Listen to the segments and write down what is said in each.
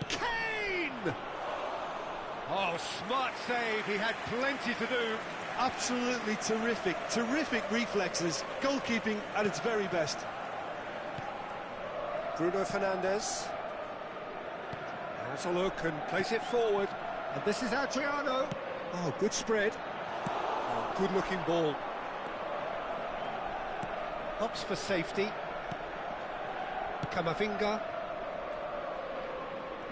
Kane! Oh, smart save, he had plenty to do. Absolutely terrific, terrific reflexes. Goalkeeping at its very best. Bruno Fernandes. Has a look and place it forward. And this is Adriano. Oh, good spread. Oh, good-looking ball. Opts for safety. Camavinga.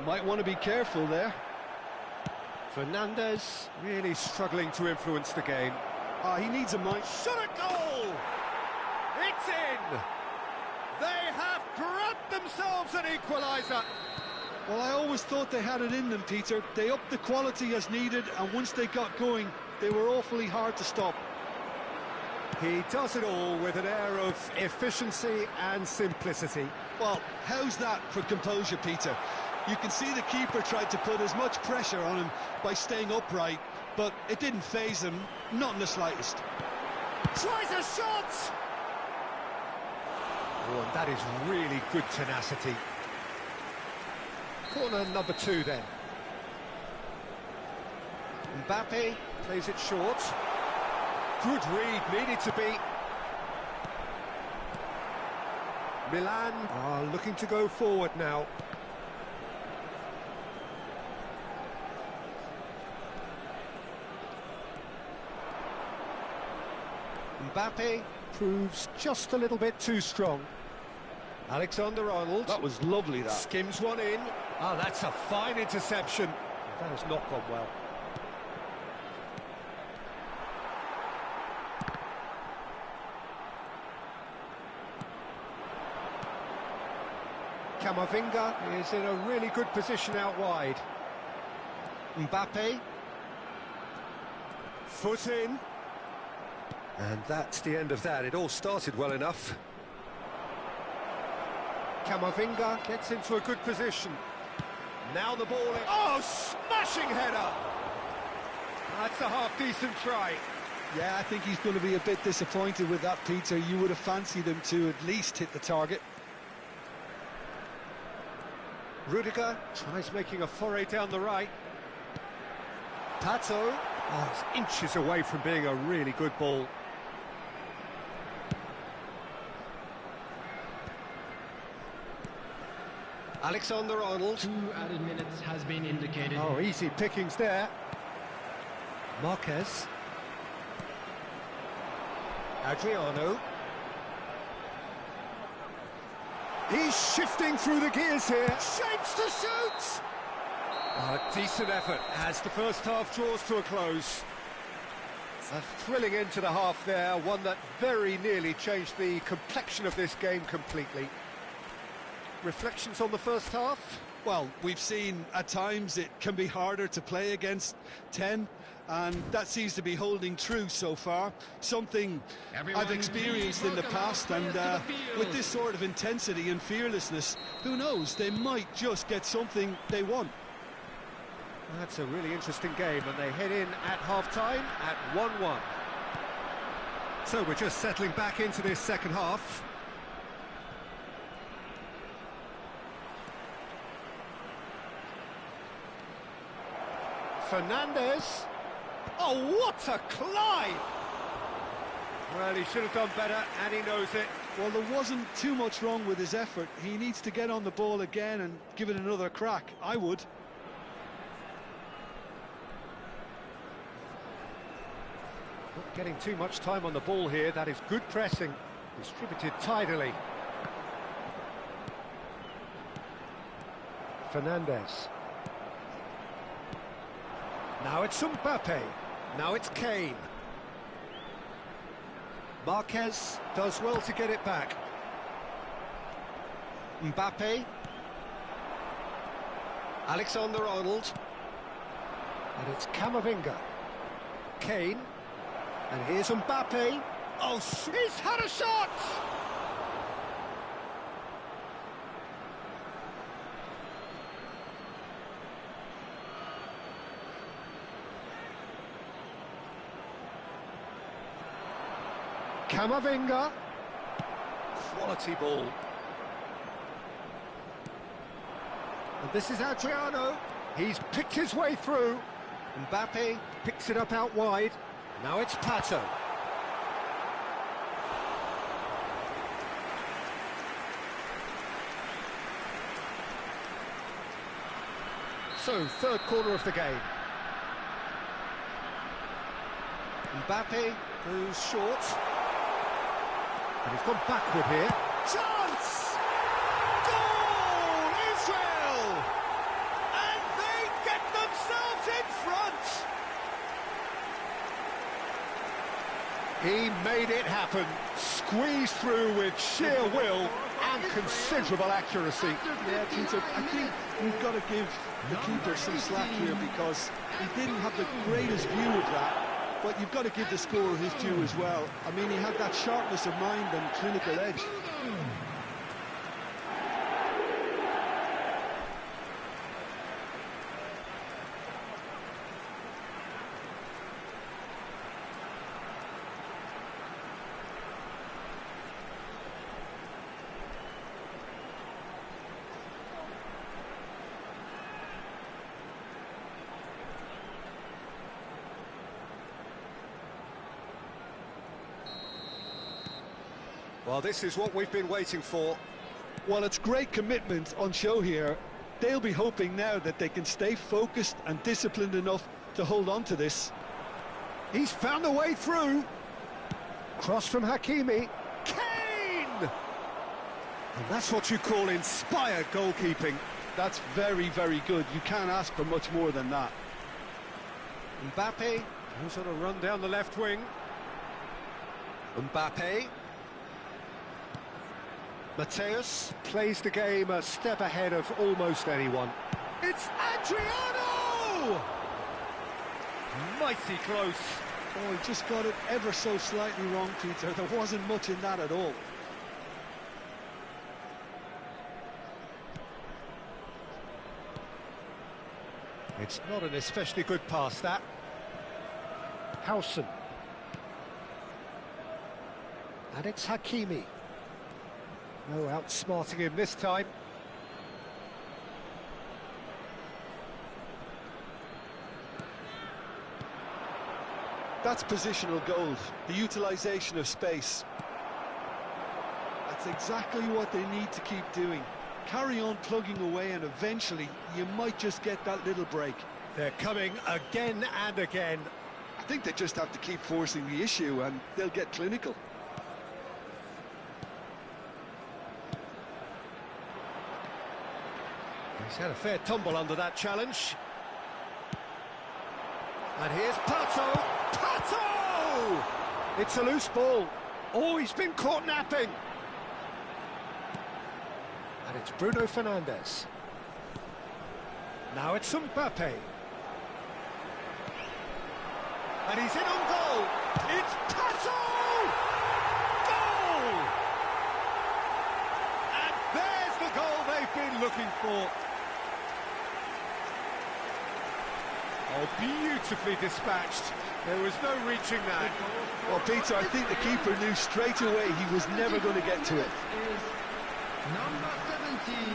Might want to be careful there. Fernandes really struggling to influence the game. He needs a mind. Shot a goal! It's in! They have grabbed themselves an equaliser. Well, I always thought they had it in them, Peter. They upped the quality as needed, and once they got going, they were awfully hard to stop. He does it all with an air of efficiency and simplicity. Well, how's that for composure, Peter? You can see the keeper tried to put as much pressure on him by staying upright, but it didn't faze him, not in the slightest. Tries a shot! Oh, and that is really good tenacity. Corner number 2 then. Mbappe plays it short. Good read, needed to be. Milan are looking to go forward now. Mbappe proves just a little bit too strong. Alexander-Arnold. That was lovely, that. Skims one in. Oh, that's a fine interception. That has not gone well. Camavinga is in a really good position out wide. Mbappe. Foot in. And that's the end of that. It all started well enough. Camavinga gets into a good position. Now the ball in. Oh, smashing header! That's a half-decent try. Yeah, I think he's going to be a bit disappointed with that, Peter. You would have fancied him to at least hit the target. Rudiger tries making a foray down the right. Pato. Oh, it's inches away from being a really good ball. Alexander-Arnold. 2 added minutes has been indicated. Oh, easy pickings there. Marquez. Adriano. He's shifting through the gears here. Shapes to shoot! Oh, a decent effort as the first half draws to a close. A thrilling end to the half there, one that very nearly changed the complexion of this game completely. Reflections on the first half? Well, we've seen at times it can be harder to play against 10, and that seems to be holding true so far. Something I've experienced in the past, and with this sort of intensity and fearlessness, who knows, they might just get something they want. That's a really interesting game, and they head in at half-time at 1-1. So we're just settling back into this second half. Fernandes. Oh, what a climb! Well, he should have done better, and he knows it. Well, there wasn't too much wrong with his effort. He needs to get on the ball again and give it another crack. I would. Not getting too much time on the ball here. That is good pressing. Distributed tidily. Fernandes. Now it's Mbappe. Now it's Kane. Marquez does well to get it back. Mbappe. Alexander-Arnold. And it's Camavinga. Kane. And here's Mbappe. Oh, he's had a shot! Camavinga. Quality ball. And this is Adriano. He's picked his way through. Mbappe picks it up out wide. Now it's Pato. So, third quarter of the game. Mbappe goes short. And he's gone backward here. Chance! Goal! Israel! And they get themselves in front! He made it happen. Squeezed through with sheer will and considerable accuracy. Yeah, Peter, I think we've got to give the keeper some slack here because he didn't have the greatest view of that. But you've got to give the scorer his due as well. I mean, he had that sharpness of mind and clinical edge. Well, this is what we've been waiting for. Well, it's great commitment on show here. They'll be hoping now that they can stay focused and disciplined enough to hold on to this. He's found a way through. Cross from Hakimi. Kane! And that's what you call inspired goalkeeping. That's very, very good. You can't ask for much more than that. Mbappe, who's on a run down the left wing. Mbappe. Mateus plays the game a step ahead of almost anyone. It's Adriano! Mighty close. Oh, he just got it ever so slightly wrong, Peter. There wasn't much in that at all. It's not an especially good pass, that. Howson. And it's Hakimi. No outsmarting him this time. That's positional gold, the utilisation of space. That's exactly what they need to keep doing. Carry on plugging away and eventually you might just get that little break. They're coming again and again. I think they just have to keep forcing the issue and they'll get clinical. He's had a fair tumble under that challenge. And here's Pato! Pato! It's a loose ball. Oh, he's been caught napping. And it's Bruno Fernandes. Now it's Mbappe. And he's in on goal. It's Pato! Goal! And there's the goal they've been looking for. Oh, beautifully dispatched. There was no reaching that. Well, Peter, I think the keeper knew straight away he was never going to get to it. Number 17.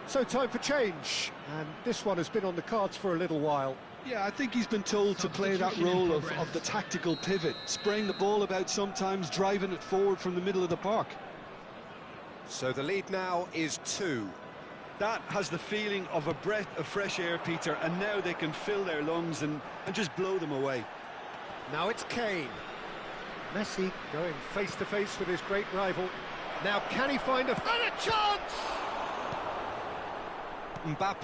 So time for change, and this one has been on the cards for a little while. Yeah, I think he's been told to play that role of the tactical pivot, spraying the ball about sometimes, driving it forward from the middle of the park. So the lead now is 2. That has the feeling of a breath of fresh air, Peter, and now they can fill their lungs and just blow them away. Now it's Kane. Messi going face-to-face with his great rival. Now can he find a chance? Mbappe.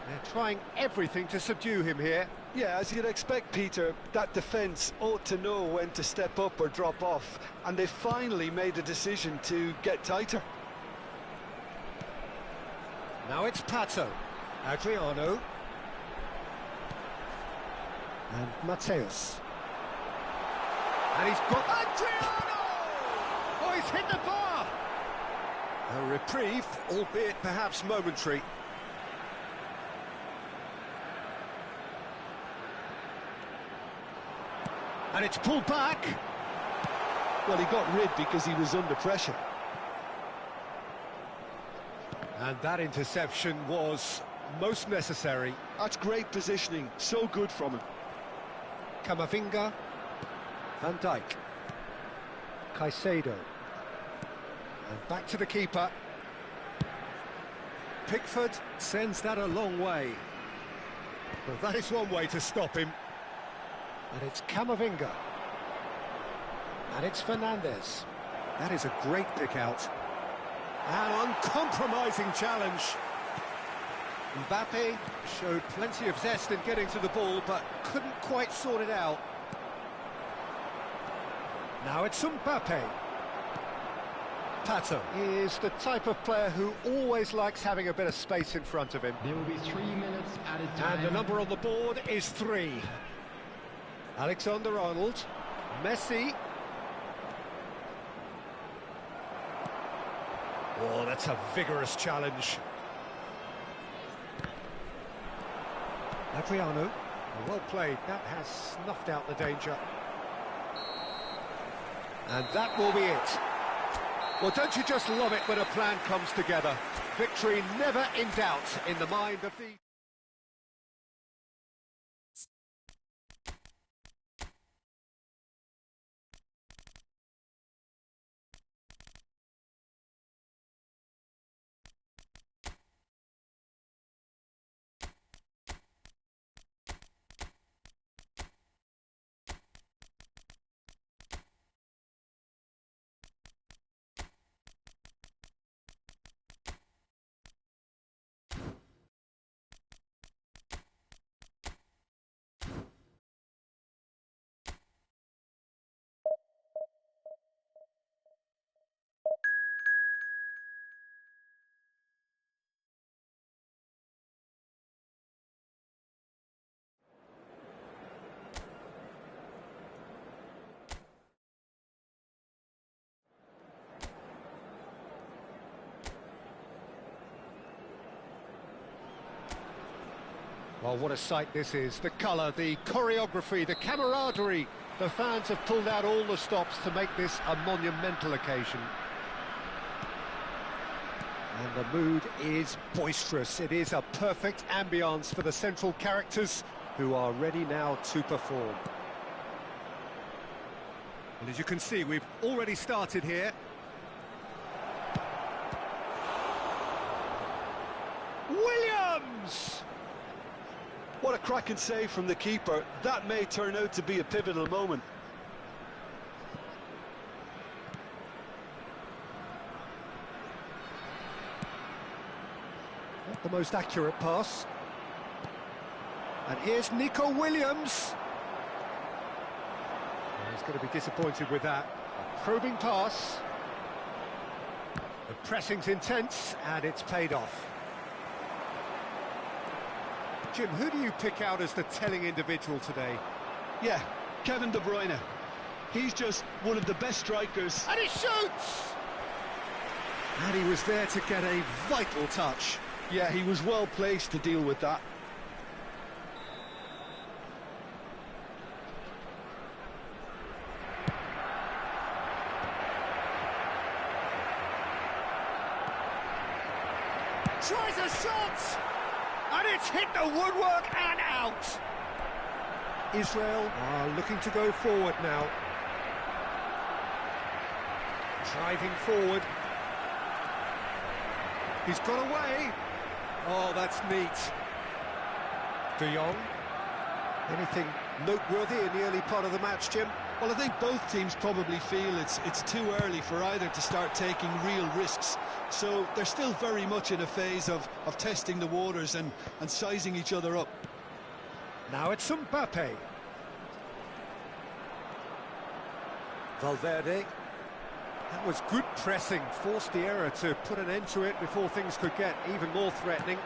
They're trying everything to subdue him here. Yeah, as you'd expect, Peter, that defence ought to know when to step up or drop off, and they finally made a decision to get tighter. Now it's Pato. Adriano. And Mateus. And he's got Adriano! Oh, he's hit the bar! A reprieve, albeit perhaps momentary. And it's pulled back. Well, he got rid because he was under pressure. And that interception was most necessary. That's great positioning, so good from him. Camavinga. Van Dijk. Caicedo. And back to the keeper. Pickford sends that a long way. Well, that is one way to stop him. And it's Camavinga. And it's Fernandes. That is a great pick out. An uncompromising challenge. Mbappe showed plenty of zest in getting to the ball, but couldn't quite sort it out. Now it's Mbappe. Pato is the type of player who always likes having a bit of space in front of him. There will be 3 minutes at a time. And the number on the board is 3. Alexander-Arnold. Messi. Oh, that's a vigorous challenge. Adriano. Well played. That has snuffed out the danger. And that will be it. Well, don't you just love it when a plan comes together? Victory never in doubt in the mind of the... Well, what a sight this is. The colour, the choreography, the camaraderie. The fans have pulled out all the stops to make this a monumental occasion. And the mood is boisterous. It is a perfect ambience for the central characters who are ready now to perform. And as you can see, we've already started here. Williams! What a cracking save from the keeper. That may turn out to be a pivotal moment. Not the most accurate pass. And here's Nico Williams. He's going to be disappointed with that. A probing pass. The pressing's intense, and it's paid off. Jim, who do you pick out as the telling individual today? Yeah, Kevin De Bruyne. He's just one of the best strikers. And he shoots! And he was there to get a vital touch. Yeah, he was well placed to deal with that. Tries a shot! And it's hit the woodwork and out! Israel are looking to go forward now. Driving forward. He's got away. Oh, that's neat. De Jong. Anything noteworthy in the early part of the match, Jim? Well, I think both teams probably feel it's too early for either to start taking real risks. So they're still very much in a phase of testing the waters and sizing each other up. Now it's Mbappe. Valverde. That was good pressing, forced the error to put an end to it before things could get even more threatening.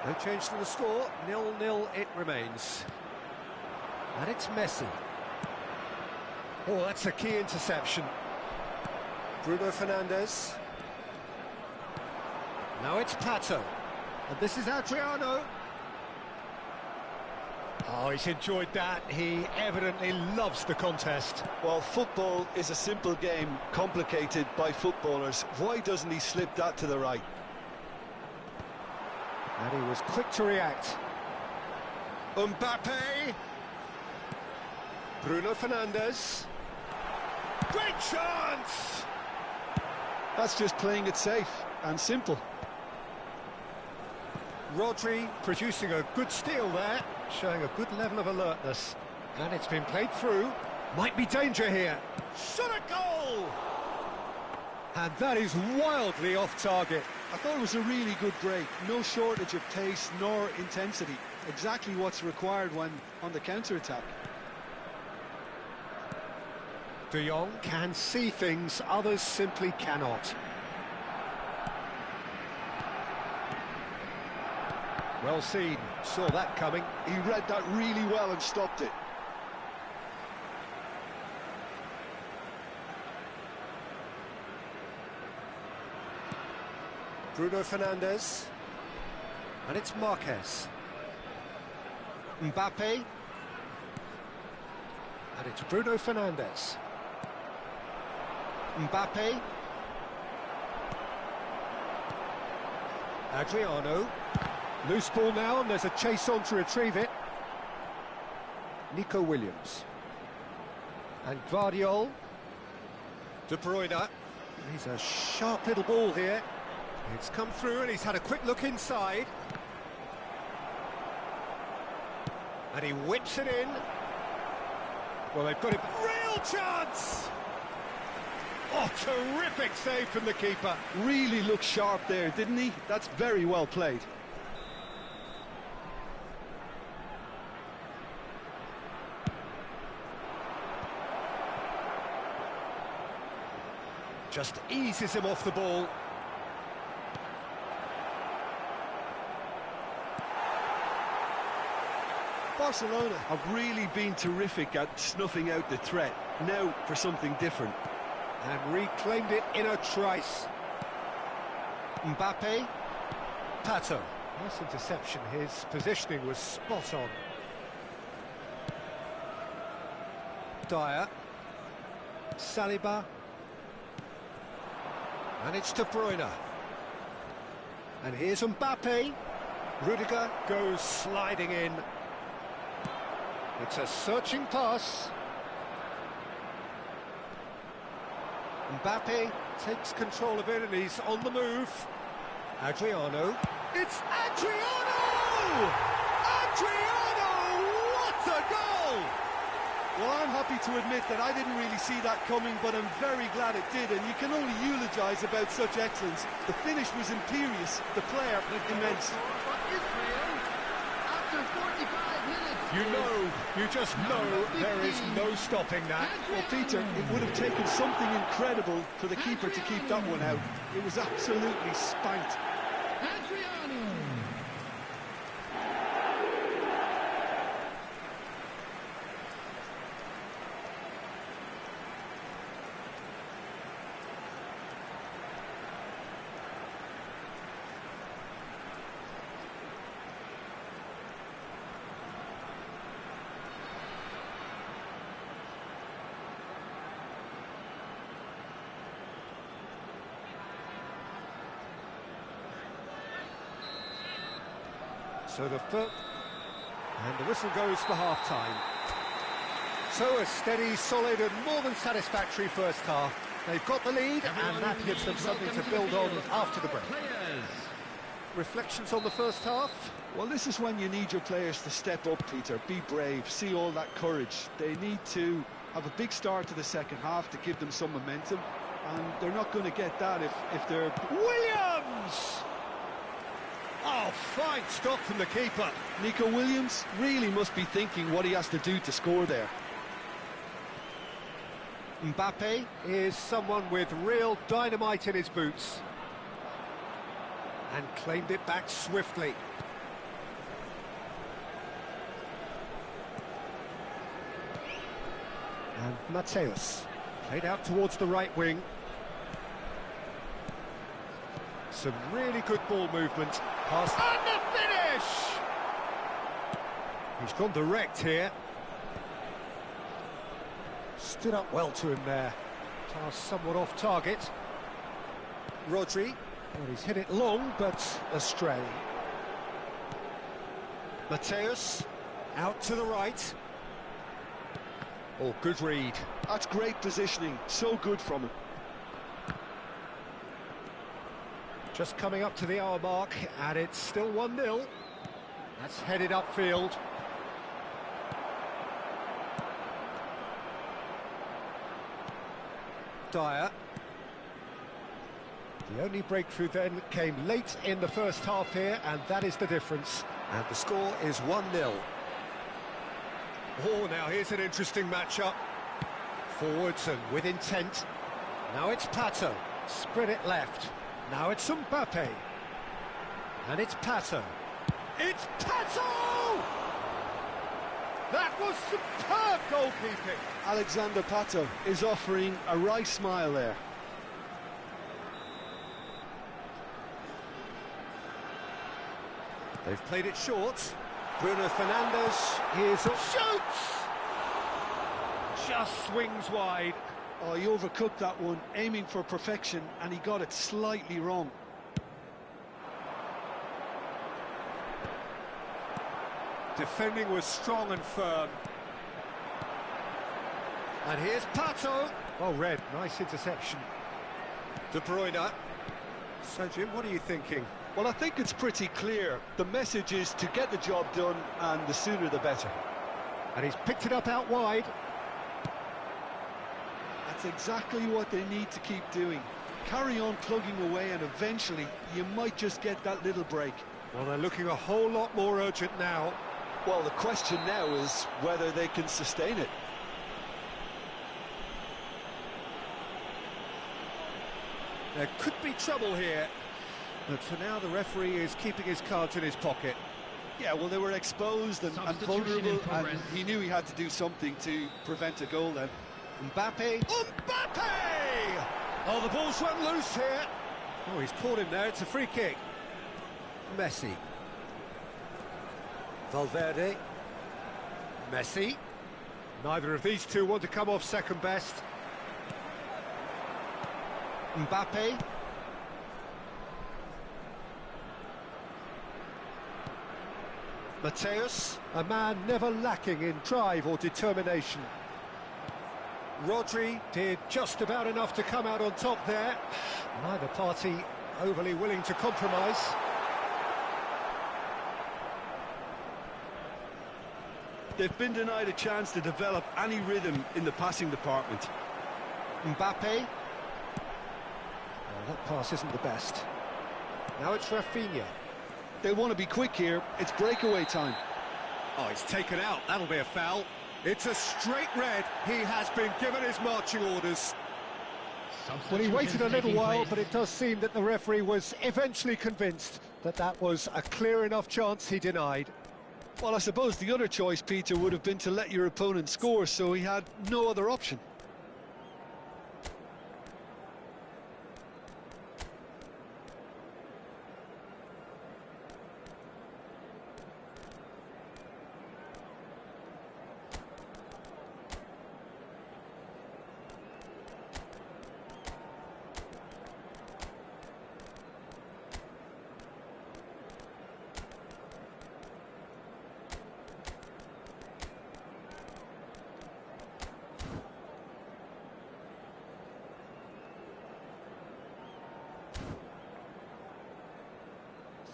No change to the score, 0-0 it remains. And it's Messi. Oh, that's a key interception. Bruno Fernandes. Now it's Pato. And this is Adriano. Oh, he's enjoyed that. He evidently loves the contest. Well, football is a simple game, complicated by footballers. Why doesn't he slip that to the right? And he was quick to react. Mbappe. Bruno Fernandes. Great chance! That's just playing it safe and simple. Rodri producing a good steal there, showing a good level of alertness. And it's been played through. Might be danger here. Shot a goal! And that is wildly off target. I thought it was a really good break. No shortage of pace nor intensity. Exactly what's required when on the counter-attack. De Jong can see things others simply cannot. Well seen, saw that coming. He read that really well and stopped it. Bruno Fernandes. And it's Marquez. Mbappe. And it's Bruno Fernandes. Mbappe. Adriano. Loose ball now, and there's a chase on to retrieve it. Nico Williams. And Guardiol. De Bruyne. He's a sharp little ball here. It's come through and he's had a quick look inside. And he whips it in. Well, they've got a real chance! Oh, terrific save from the keeper. Really looked sharp there, didn't he? That's very well played. Just eases him off the ball. Barcelona have really been terrific at snuffing out the threat. Now for something different. And reclaimed it in a trice. Mbappe. Pato. Nice interception. His positioning was spot on. Dyer. Saliba. And it's De Bruyne. And here's Mbappe. Rudiger goes sliding in. It's a searching pass. Mbappe takes control of it and he's on the move. Adriano. It's Adriano! Adriano! What a goal! Well, I'm happy to admit that I didn't really see that coming, but I'm very glad it did, and you can only eulogise about such excellence. The finish was imperious, the player immense. You just know there is no stopping that. Well, Peter, it would have taken something incredible for the keeper to keep that one out. It was absolutely spanked. So and the whistle goes for half-time. So a steady, solid and more than satisfactory first half. They've got the lead and that gives them something to build on after the break. Reflections on the first half? Well, this is when you need your players to step up, Peter. Be brave, see all that courage. They need to have a big start to the second half to give them some momentum, and they're not going to get that if they're... Williams! Oh, fine stop from the keeper. Nico Williams really must be thinking what he has to do to score there. Mbappe is someone with real dynamite in his boots. And claimed it back swiftly. And Mateus played out towards the right wing. Some really good ball movement. Pass and the finish! He's gone direct here. Stood up well to him there. Pass somewhat off target. Rodri. Well, he's hit it long, but astray. Mateus out to the right. Oh, good read. That's great positioning, so good from him. Just coming up to the hour mark, and it's still 1-0. That's headed upfield. Dyer. The only breakthrough then came late in the first half here, and that is the difference. And the score is 1-0. Oh, now here's an interesting matchup. Forwards and with intent. Now it's Pato. Spread it left. Now it's Mbappe. And it's Pato. It's Pato! That was superb goalkeeping. Alexander Pato is offering a wry smile there. They've played it short. Bruno Fernandes is shoots! Just swings wide. Oh, he overcooked that one, aiming for perfection, and he got it slightly wrong. Defending was strong and firm. And here's Pato. Well read, nice interception. De Bruyne. So, Jim, what are you thinking? Well, I think it's pretty clear. The message is to get the job done, and the sooner the better. And he's picked it up out wide. That's exactly what they need to keep doing. Carry on plugging away, and eventually you might just get that little break. Well, they're looking a whole lot more urgent now. Well, the question now is whether they can sustain it. There could be trouble here. But for now, the referee is keeping his cards in his pocket. Yeah, well, they were exposed and vulnerable, and he knew he had to do something to prevent a goal then. Mbappe. Mbappe! Oh, the ball's run loose here. Oh, he's caught him there. It's a free kick. Messi. Valverde. Messi. Neither of these two want to come off second best. Mbappe. Mateus, a man never lacking in drive or determination. Rodri did just about enough to come out on top there. Neither party overly willing to compromise. They've been denied a chance to develop any rhythm in the passing department. Mbappe. Well, that pass isn't the best. Now it's Rafinha. They want to be quick here. It's breakaway time. Oh, he's taken out. That'll be a foul. It's a straight red. He has been given his marching orders. Well, he waited a little while, but it does seem that the referee was eventually convinced that that was a clear enough chance he denied. Well, I suppose the other choice, Peter, would have been to let your opponent score, so he had no other option.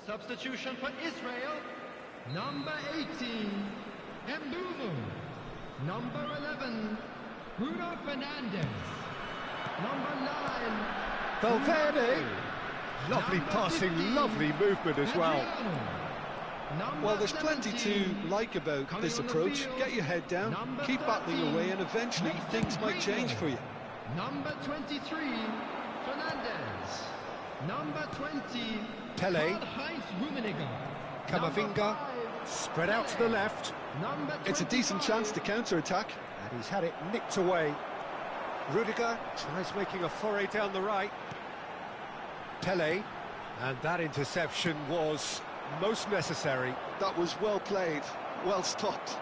Substitution for Israel, number 18, Mbulu. Number 11, Bruno Fernandes. Number 9, Valverde. Lovely passing, lovely movement as well. Well, there's plenty to like about this approach. Get your head down, keep battling away, and eventually things might change for you. Number 23, Fernandez. Number 20, Pele. Karl-Heinz Rummenigge. Camavinga, spread out to the left. It's a decent chance to counter-attack. And he's had it nicked away. Rudiger tries making a foray down the right. Pele, and that interception was most necessary. That was well played, well stopped.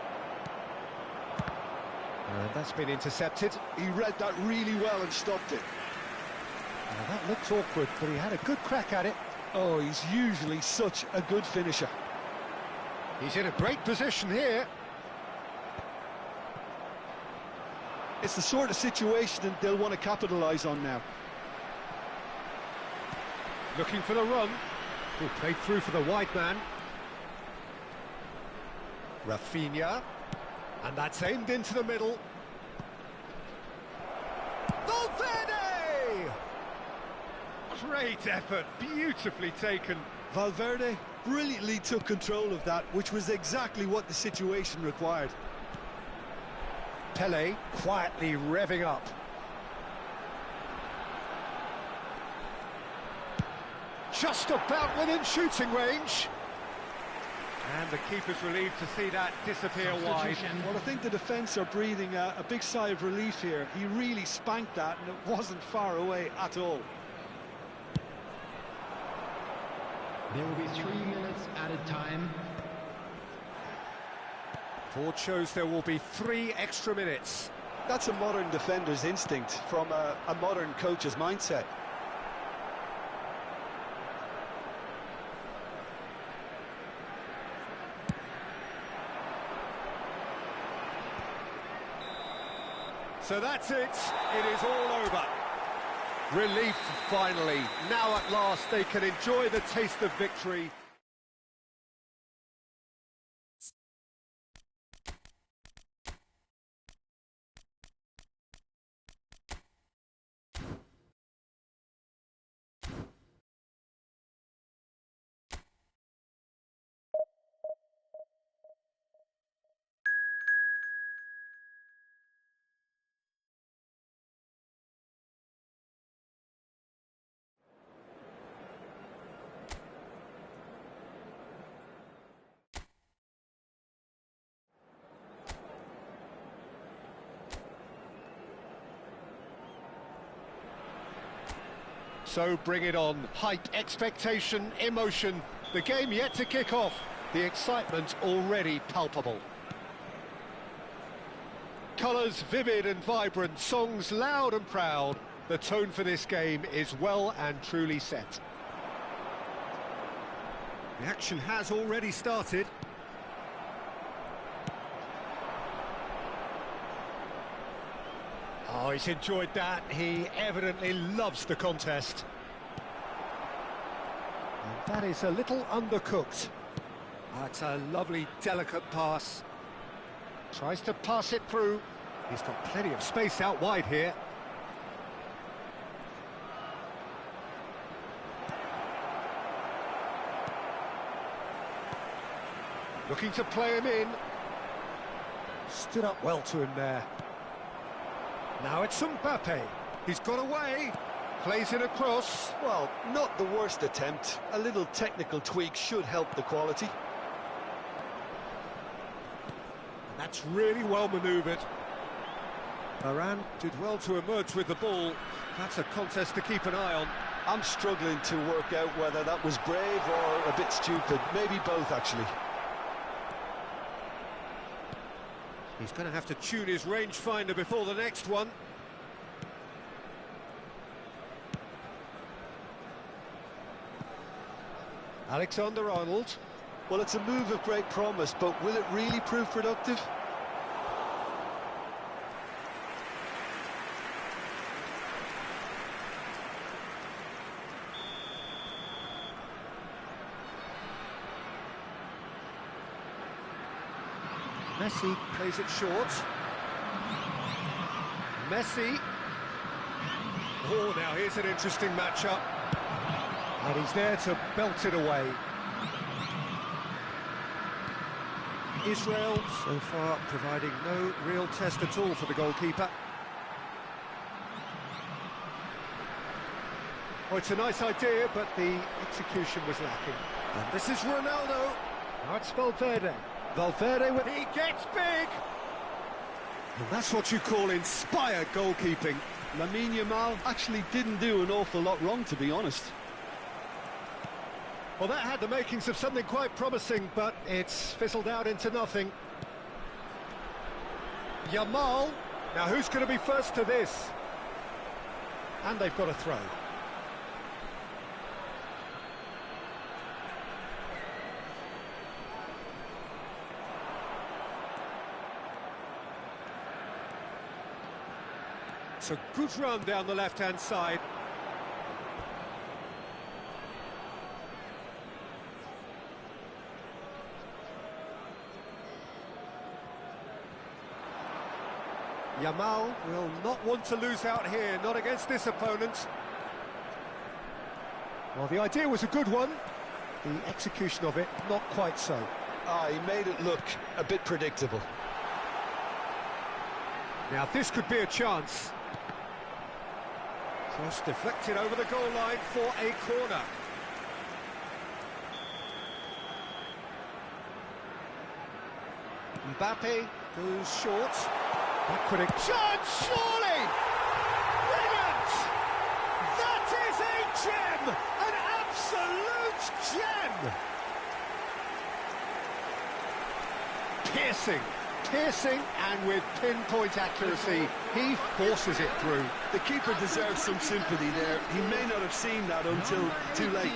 And that's been intercepted. He read that really well and stopped it. Now that looked awkward, but he had a good crack at it. Oh, he's usually such a good finisher. He's in a great position here. It's the sort of situation that they'll want to capitalise on now. Looking for the run. Will play through for the wide man. Rafinha. And that's aimed into the middle. Valverde! Great effort, beautifully taken. Valverde brilliantly took control of that, which was exactly what the situation required. Pele quietly revving up. Just about within shooting range. And the keeper's relieved to see that disappear wide. Well, I think the defence are breathing a big sigh of relief here. He really spanked that, and it wasn't far away at all. There will be 3 minutes added time. Board shows there will be 3 extra minutes. That's a modern defender's instinct from a modern coach's mindset. So that's it. It is all over. Relief, finally. Now at last they can enjoy the taste of victory. So bring it on. Hype, expectation, emotion. The game yet to kick off. The excitement already palpable. Colours vivid and vibrant, songs loud and proud. The tone for this game is well and truly set. The action has already started. Oh, he's enjoyed that. He evidently loves the contest. And that is a little undercooked. That's a lovely, delicate pass. Tries to pass it through. He's got plenty of space out wide here. Looking to play him in. Stood up well to him there. Now it's Mbappe. He's got away. Plays it across. Well, not the worst attempt. A little technical tweak should help the quality. And that's really well manoeuvred. Varane did well to emerge with the ball. That's a contest to keep an eye on. I'm struggling to work out whether that was brave or a bit stupid. Maybe both, actually. He's going to have to tune his rangefinder before the next one. Alexander-Arnold. Well, it's a move of great promise, but will it really prove productive? Messi plays it short. Messi. Oh, now here's an interesting matchup. And he's there to belt it away. Israel, so far, providing no real test at all for the goalkeeper. Oh, it's a nice idea, but the execution was lacking. And this is Ronaldo. Now it's Valverde. Valverde with... He gets big! And that's what you call inspired goalkeeping. Lamine Yamal actually didn't do an awful lot wrong, to be honest. Well, that had the makings of something quite promising, but it's fizzled out into nothing. Yamal. Now, who's going to be first to this? And they've got a throw. It's a good run down the left-hand side. Yamal will not want to lose out here, not against this opponent. Well, the idea was a good one. The execution of it, not quite so. He made it look a bit predictable. Now, this could be a chance. Cross deflected over the goal line for a corner. Mbappe goes short. Backward chance, surely! Brilliant! That is a gem! An absolute gem! Piercing, and with pinpoint accuracy, he forces it through. The keeper deserves some sympathy there. He may not have seen that until too late.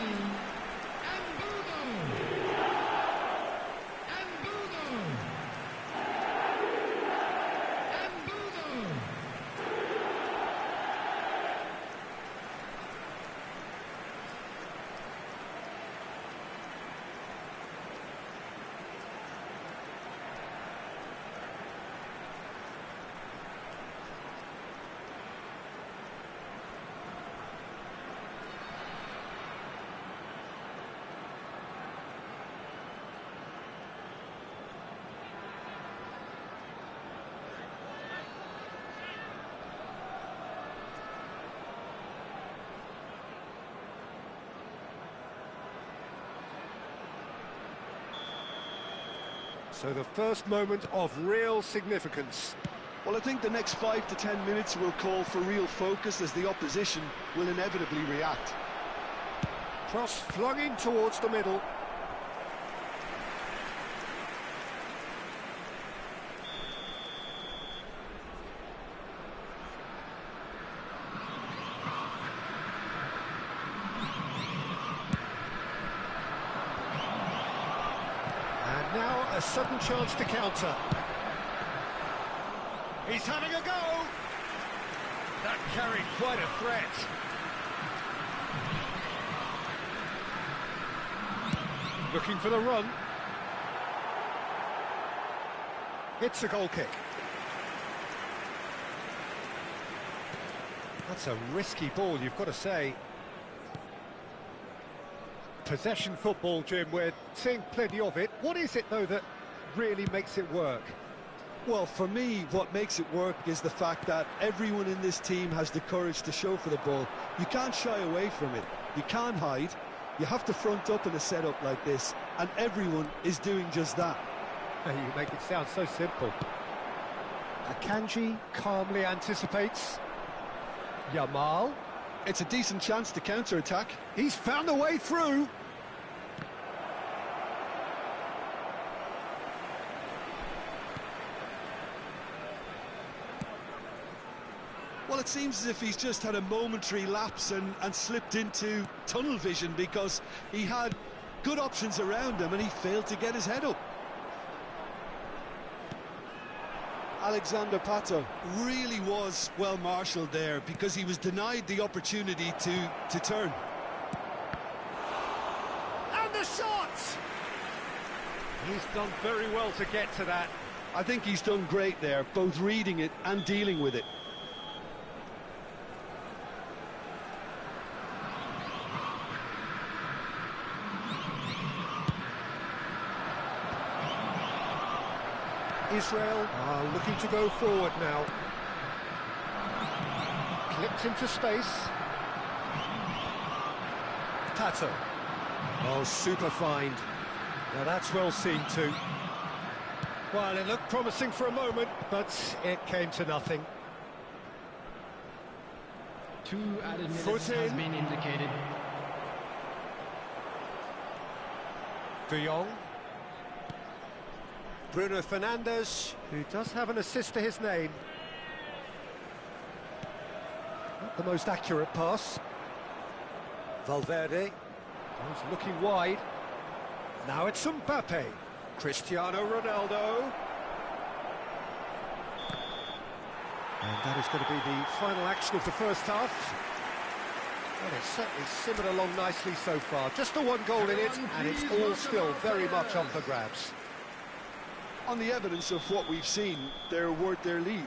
So the first moment of real significance. Well, I think the next 5 to 10 minutes will call for real focus as the opposition will inevitably react. Cross flung in towards the middle. Now a sudden chance to counter. He's having a go. That carried quite a threat. Looking for the run. It's a goal kick. That's a risky ball, you've got to say. Possession football, Jim, we're seeing plenty of it. What is it, though, that really makes it work? Well, for me, what makes it work is the fact that everyone in this team has the courage to show for the ball. You can't shy away from it. You can't hide. You have to front up in a setup like this, and everyone is doing just that. You make it sound so simple. Akanji calmly anticipates. Yamal. It's a decent chance to counter-attack. He's found a way through. Well, it seems as if he's just had a momentary lapse and slipped into tunnel vision because he had good options around him and he failed to get his head up. Alexander Pato really was well marshalled there because he was denied the opportunity to turn. And the shot! He's done very well to get to that. I think he's done great there, both reading it and dealing with it. Israel are looking to go forward now. Clipped into space. Tato. Oh, super find. Now that's well seen too. Well, it looked promising for a moment, but it came to nothing. 2 added minutes Foot has in. been indicated. De Jong. Bruno Fernandes, who does have an assist to his name. Not the most accurate pass. Valverde. He's looking wide. Now it's Mbappe. Cristiano Ronaldo. And that is going to be the final action of the first half. Well, it's certainly simmered along nicely so far. Just the one goal in it, and it's all still very much up for grabs. On the evidence of what we've seen, they're worth their lead.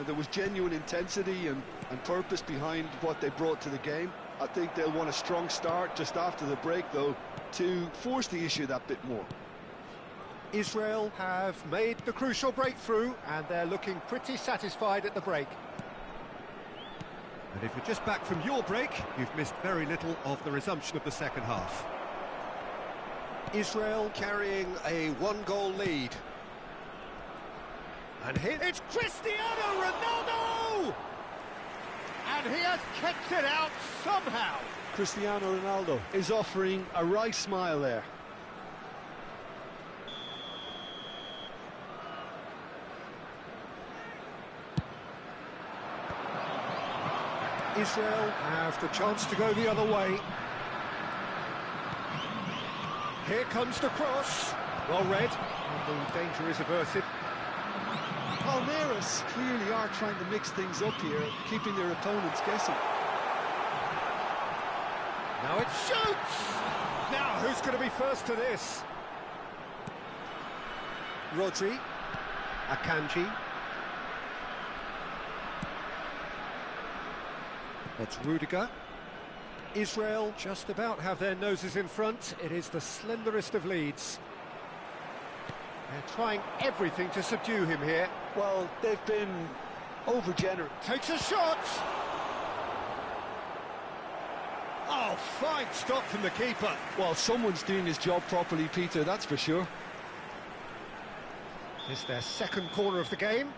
There was genuine intensity and purpose behind what they brought to the game. I think they'll want a strong start just after the break, though, to force the issue that bit more. Israel have made the crucial breakthrough, and they're looking pretty satisfied at the break. And if you're just back from your break, you've missed very little of the resumption of the second half. Israel carrying a one-goal lead. And here it's Cristiano Ronaldo! And he has kept it out somehow. Cristiano Ronaldo is offering a wry smile there. Israel have the chance to go the other way. Here comes the cross. Well read, and the danger is averted. Palmeiras clearly are trying to mix things up here, keeping their opponents guessing. Now it shoots! Now who's going to be first to this? Rodri, Akanji. That's Rudiger. Israel just about have their noses in front. It is the slenderest of leads. They're trying everything to subdue him here. Well, they've been over-generous. Takes a shot! Oh, fine stop from the keeper. Well, someone's doing his job properly, Peter, that's for sure. It's their second corner of the game.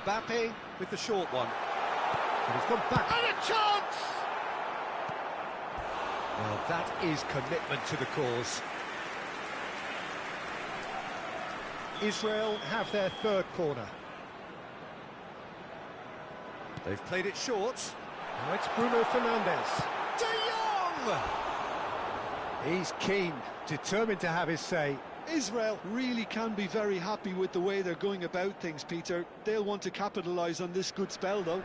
Mbappe with the short one. And he's gone back. And a chance! Well, that is commitment to the cause. Israel have their third corner. They've played it short. Now it's Bruno Fernandes. De Jong! He's keen, determined to have his say. Israel really can be very happy with the way they're going about things, Peter. They'll want to capitalise on this good spell, though.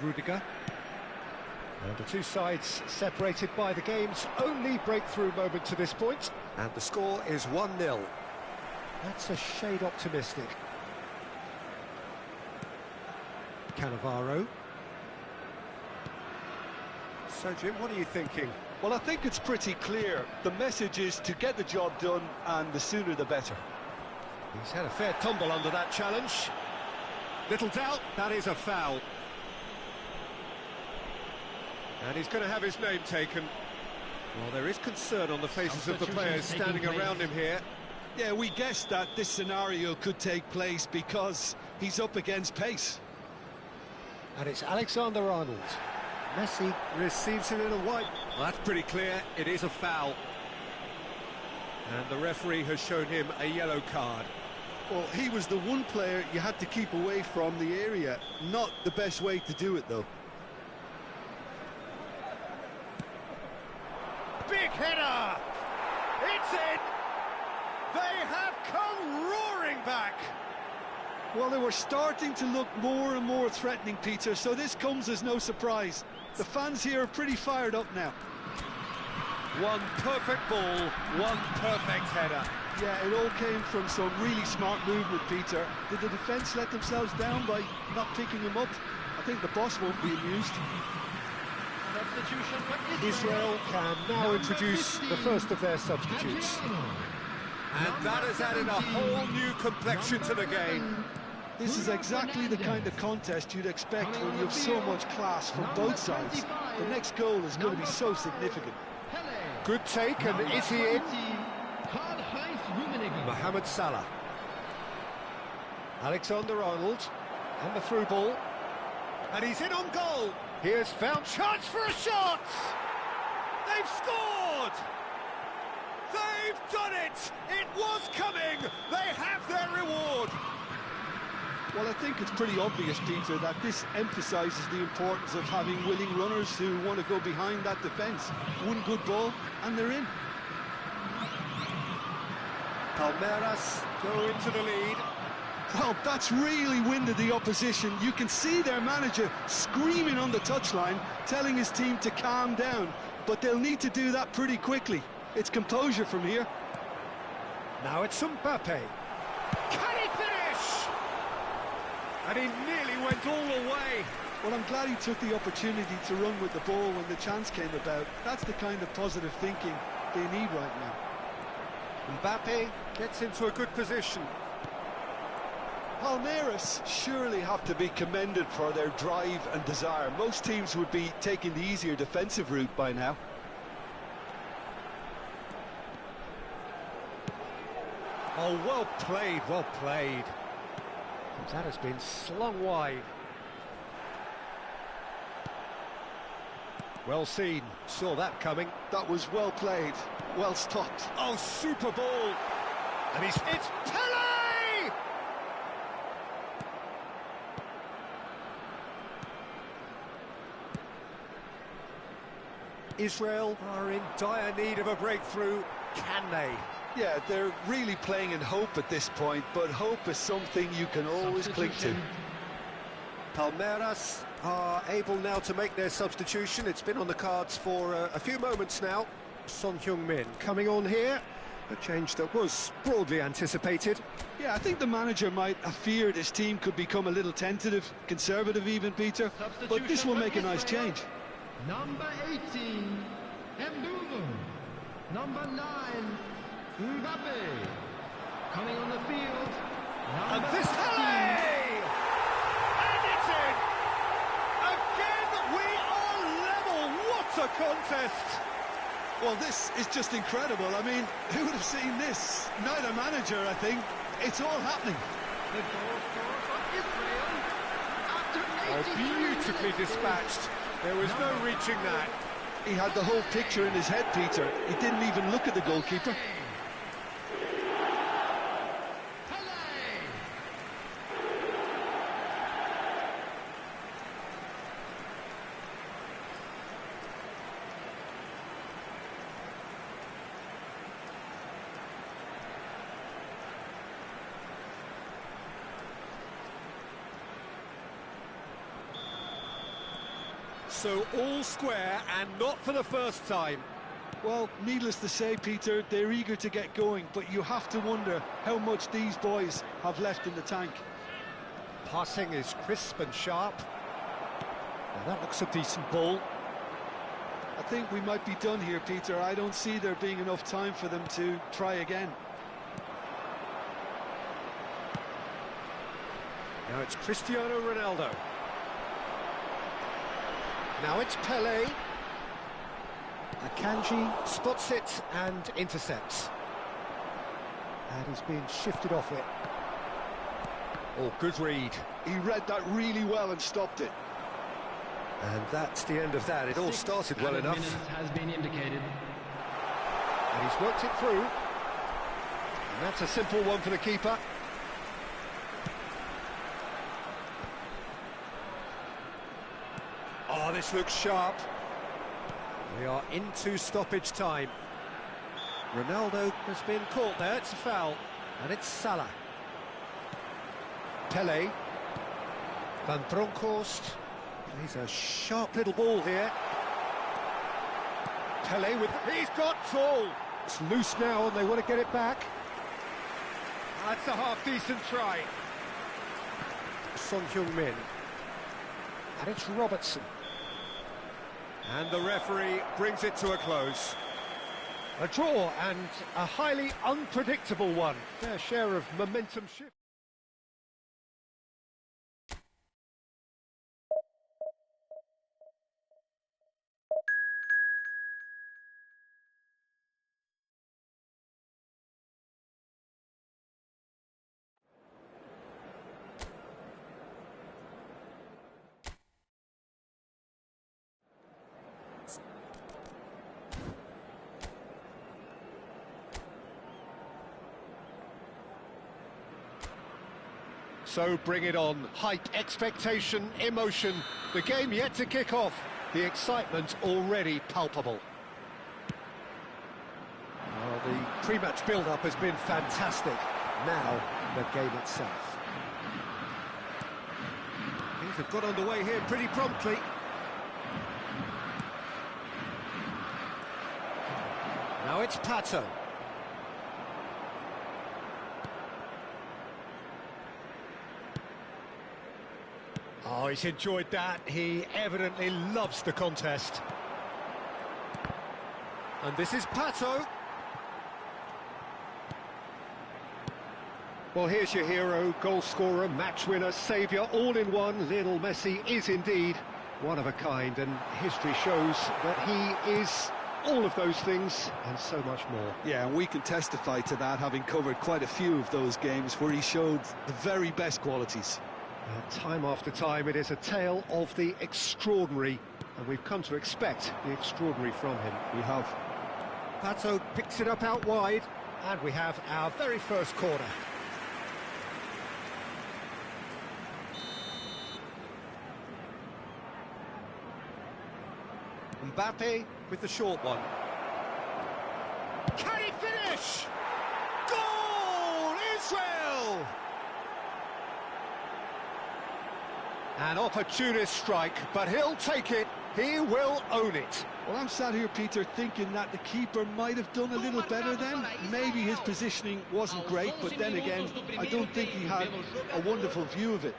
Rudiger. And the two sides separated by the game's only breakthrough moment to this point. And the score is 1-0. That's a shade optimistic. Cannavaro. So, Jim, what are you thinking? Well, I think it's pretty clear. The message is to get the job done, and the sooner the better. He's had a fair tumble under that challenge. Little doubt, that is a foul. And he's going to have his name taken. Well, there is concern on the faces of the players standing around him here. Yeah, we guessed that this scenario could take place because he's up against pace. And it's Alexander-Arnold. Messi receives it in a white. Well, that's pretty clear, it is a foul. And the referee has shown him a yellow card. Well, he was the one player you had to keep away from the area. Not the best way to do it, though. Big header! It's in! They have come roaring back! Well, they were starting to look more and more threatening, Peter, so this comes as no surprise. The fans here are pretty fired up now. One perfect ball, one perfect header. Yeah, it all came from some really smart movement, Peter. Did the defence let themselves down by not picking him up? I think the boss won't be amused. substitution for Israel can now introduce the first of their substitutes. And that has added a whole new complexion to the game. This is exactly the kind of contest you'd expect when you have so much class from both sides. The next goal is going to be so significant. Good take, and is he in? Mohamed Salah. Alexander-Arnold, and the through ball. And he's in on goal. Here's found chance for a shot. They've scored. They've done it. It was coming. They have their reward. Well, I think it's pretty obvious, Peter, that this emphasises the importance of having willing runners who want to go behind that defence. One good ball, and they're in. Palmeiras go into the lead. Well, that's really winded the opposition. You can see their manager screaming on the touchline, telling his team to calm down. But they'll need to do that pretty quickly. It's composure from here. Now it's Mbappe. Can he finish? And he nearly went all the way. Well, I'm glad he took the opportunity to run with the ball when the chance came about. That's the kind of positive thinking they need right now. Mbappe gets into a good position. Palmeiras surely have to be commended for their drive and desire. Most teams would be taking the easier defensive route by now. Oh, well played, well played. That has been slung wide. Well seen, saw that coming. That was well played, well stopped. Oh, super ball. And it's Pele! Israel are in dire need of a breakthrough. Can they? Yeah, they're really playing in hope at this point, but hope is something you can always cling to. Palmeiras are able now to make their substitution. It's been on the cards for a few moments now. Son Heung-min coming on here. A change that was broadly anticipated. Yeah, I think the manager might have feared his team could become a little tentative, conservative even, Peter. But this will make a nice change. Number 18, Mbumo. Number 9, Mbappe. Coming on the field, And number this 15. And it's in! Again, we are level! What a contest! Well, this is just incredible. I mean, who would have seen this? Neither manager, I think. It's all happening. The goal scorer for Israel after Oh, 83 beautifully minutes. dispatched. There was no reaching that. He had the whole picture in his head, Peter. He didn't even look at the goalkeeper. So all square, and not for the first time. Well, needless to say, Peter, they're eager to get going, but you have to wonder how much these boys have left in the tank. Passing is crisp and sharp. Now that looks a decent ball. I think we might be done here, Peter. I don't see there being enough time for them to try again. Now it's Cristiano Ronaldo. Now it's Pele. Akanji spots it and intercepts. And he's being shifted off it. Oh, good read. He read that really well and stopped it. And that's the end of that. It all started well enough. Minutes has been indicated. And he's worked it through. And that's a simple one for the keeper. Oh, this looks sharp. We are into stoppage time. Ronaldo has been caught there, it's a foul. And it's Salah. Pele. Van Bronckhorst. He's a sharp little ball here. Pele with... He's got full! It's loose now and they want to get it back. That's a half-decent try. Son Heung-min. And it's Robertson. And the referee brings it to a close. A draw and a highly unpredictable one. Fair share of momentum shift. So bring it on. Hype, expectation, emotion. The game yet to kick off. The excitement already palpable. Well, the pre-match build-up has been fantastic. Now, the game itself. Things have got underway here pretty promptly. Now it's Pato. Oh, he's enjoyed that. He evidently loves the contest. And this is Pato. Well, here's your hero, goal scorer, match winner, saviour, all in one. Lionel Messi is indeed one of a kind, and history shows that he is all of those things and so much more. Yeah, and we can testify to that, having covered quite a few of those games where he showed the very best qualities. Time after time, it is a tale of the extraordinary, and we've come to expect the extraordinary from him. We have. Pato picks it up out wide, and we have our very first corner. Mbappe with the short one. Can he finish? Goal! Israel! An opportunist strike, but he'll take it. He will own it. Well, I'm sat here, Peter, thinking that the keeper might have done a little better then. Maybe his positioning wasn't great, but then again, I don't think he had a wonderful view of it.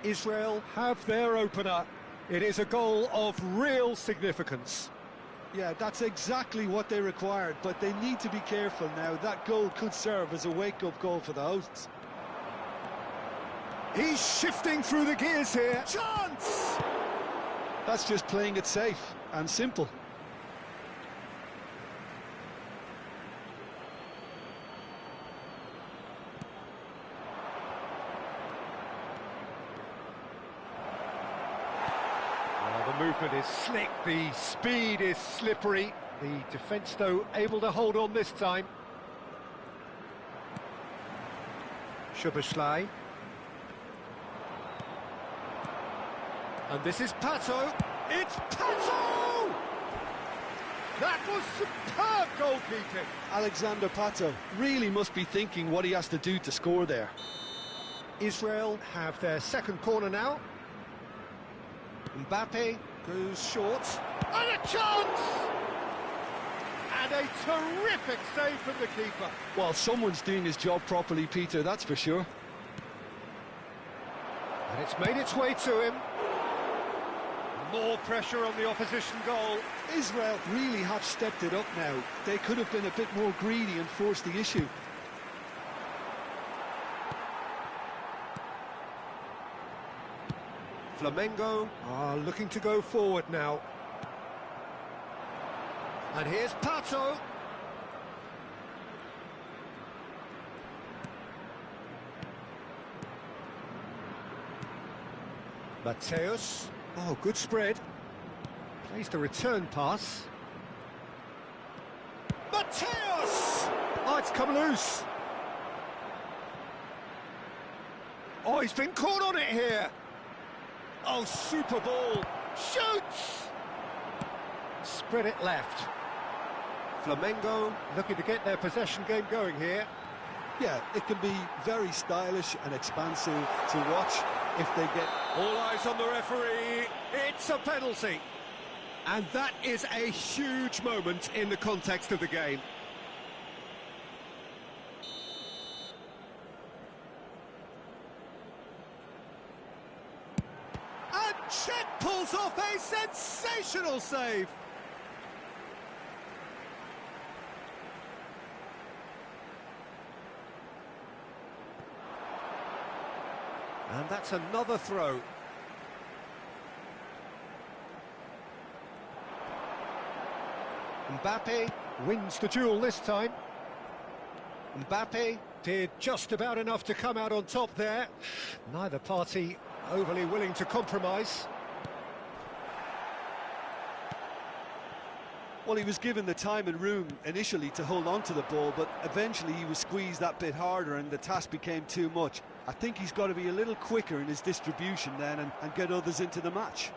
Israel have their opener. It is a goal of real significance. Yeah, that's exactly what they required, but they need to be careful now. That goal could serve as a wake-up goal for the hosts. He's shifting through the gears here. Chance! That's just playing it safe and simple. The movement is slick, the speed is slippery. The defence, though, able to hold on this time. Szoboszlai. And this is Pato. It's Pato! That was superb goalkeeping. Alexander Pato really must be thinking what he has to do to score there. Israel have their second corner now. Mbappe goes short, and a chance! And a terrific save from the keeper. Well, someone's doing his job properly, Peter, that's for sure. And it's made its way to him. More pressure on the opposition goal. Israel really have stepped it up now. They could have been a bit more greedy and forced the issue. Flamengo are looking to go forward now. And here's Pato. Mateus. Oh, good spread. Plays the return pass. Mateus! Oh, it's come loose. Oh, he's been caught on it here. Oh, super ball. Shoots! Spread it left. Flamengo looking to get their possession game going here. Yeah, it can be very stylish and expansive to watch if they get... All eyes on the referee. It's a penalty. And that is a huge moment in the context of the game. And Chet pulls off a sensational save. And that's another throw. Mbappe wins the duel this time. Mbappe did just about enough to come out on top there. Neither party overly willing to compromise. Well, he was given the time and room initially to hold on to the ball, but eventually he was squeezed that bit harder and the task became too much. I think he's got to be a little quicker in his distribution then and get others into the match.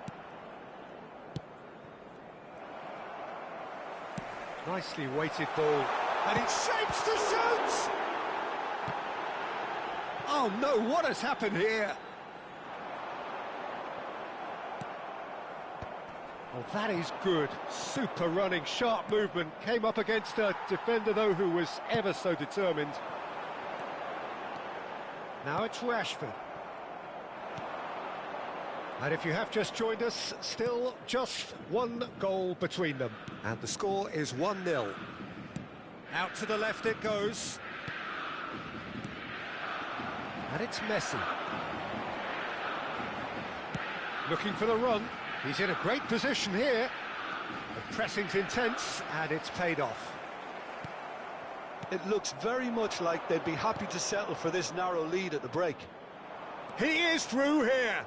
Nicely weighted ball. And it shapes to shoot! Oh no, what has happened here? Oh, that is good. Super running, sharp movement. Came up against a defender, though, who was ever so determined. Now it's Rashford. And if you have just joined us, still just one goal between them. And the score is 1-0. Out to the left it goes. And it's Messi. Looking for the run. He's in a great position here. The pressing's intense, and it's paid off. It looks very much like they'd be happy to settle for this narrow lead at the break. He is through here.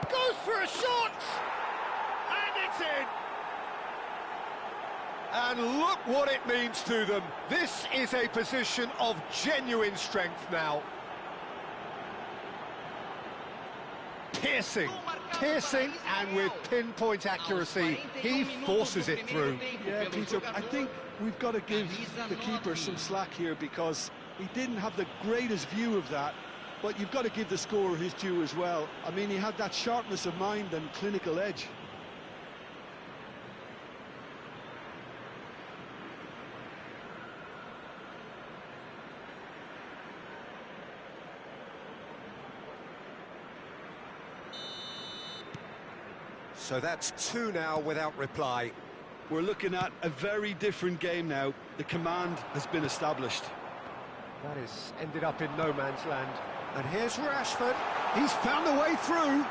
Goes for a shot! And it's in! And look what it means to them. This is a position of genuine strength now. Piercing, and with pinpoint accuracy, he forces it through. Yeah, Peter, I think we've got to give the keeper some slack here because he didn't have the greatest view of that, but you've got to give the scorer his due as well. I mean, he had that sharpness of mind and clinical edge. So that's 2 now without reply. We're looking at a very different game now. The command has been established. That has ended up in no man's land. And here's Rashford. He's found a way through.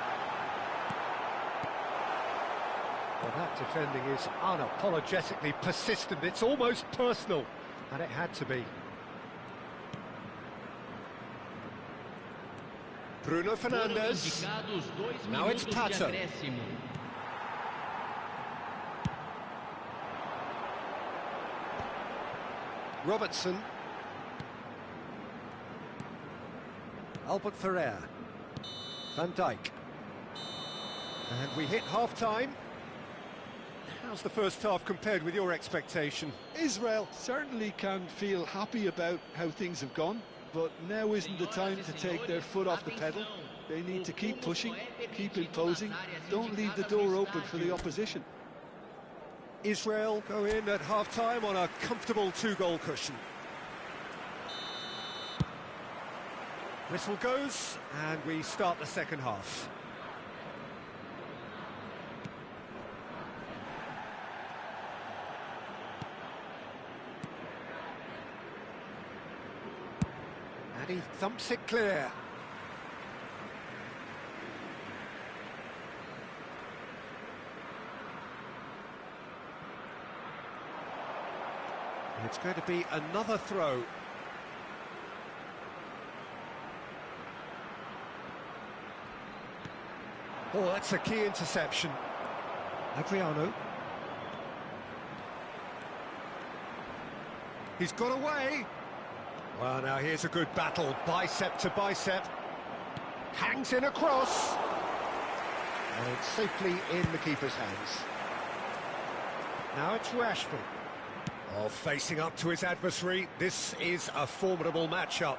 Well, that defending is unapologetically persistent. It's almost personal. And it had to be. Bruno Fernandes. Now it's Pato. Robertson. Albert Ferrer. Van Dijk. And we hit half-time. How's the first half compared with your expectation? Israel certainly can feel happy about how things have gone, but now isn't the time to take their foot off the pedal. They need to keep pushing, keep imposing, don't leave the door open for the opposition. Israel go in at half-time on a comfortable 2-goal cushion. Whistle goes, and we start the second half. And he thumps it clear. It's going to be another throw. Oh, that's a key interception. Adriano. He's got away. Well, now here's a good battle, bicep to bicep. Hangs in a cross. And it's safely in the keeper's hands. Now it's Rashford. Oh, facing up to his adversary. This is a formidable matchup.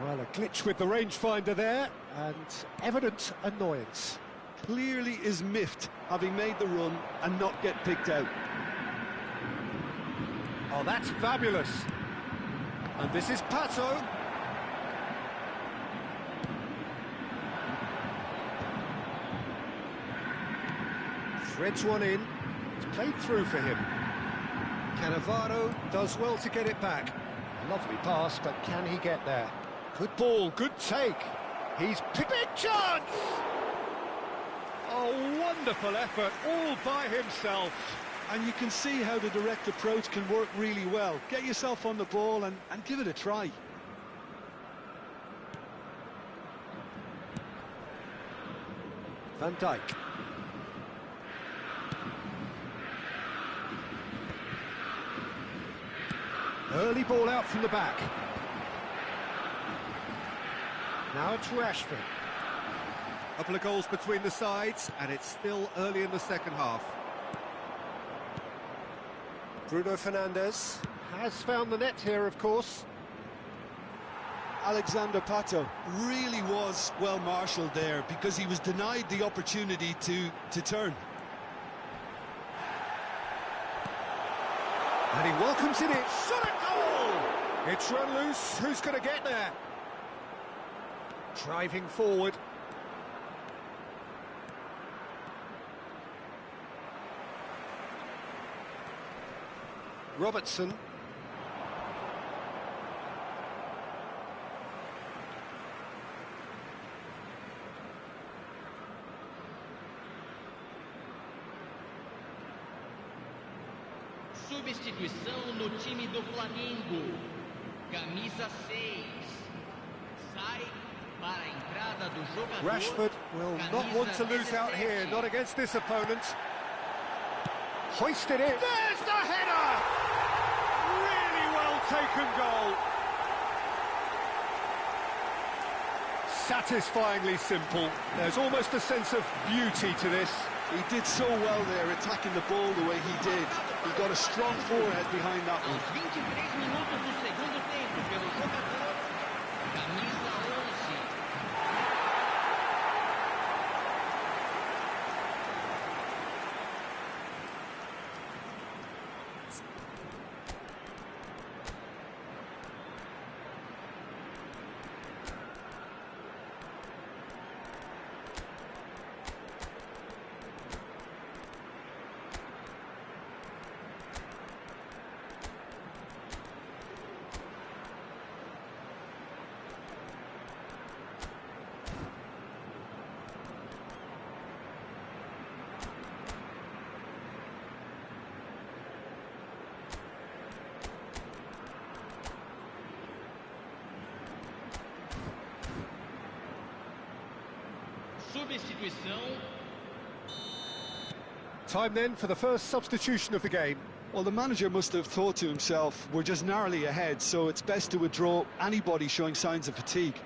Well, a glitch with the rangefinder there, and evident annoyance. Clearly is miffed, having made the run and not get picked out. Oh, that's fabulous. And this is Pato. Threads one in. It's played through for him. Cannavaro does well to get it back. Lovely pass, but can he get there? Good ball, good take. He's big chance! Oh, wonderful effort, all by himself. And you can see how the direct approach can work really well. Get yourself on the ball and give it a try. Van Dijk. Early ball out from the back. Now it's Rashford. A couple of goals between the sides, and it's still early in the second half. Bruno Fernandes has found the net here, of course. Alexander Pato really was well marshalled there because he was denied the opportunity to turn. And he welcomes it in. Shot a goal! It's run loose. Who's going to get there? Driving forward. Robertson. Substituição no time do Flamengo. Camisa 6. Sai para a entrada do jogador. Rashford will not want to lose out here, not against this opponent. Hoisted in. There's the header! Really well taken goal. Satisfyingly simple. There's almost a sense of beauty to this. He did so well there, attacking the ball the way he did. He got a strong forehead behind that one. Aos 23 minutos do segundo tempo, pelo jogador, camisa 11. Substituição. Time then for the first substitution of the game. Well, the manager must have thought to himself, we're just narrowly ahead, so it's best to withdraw anybody showing signs of fatigue.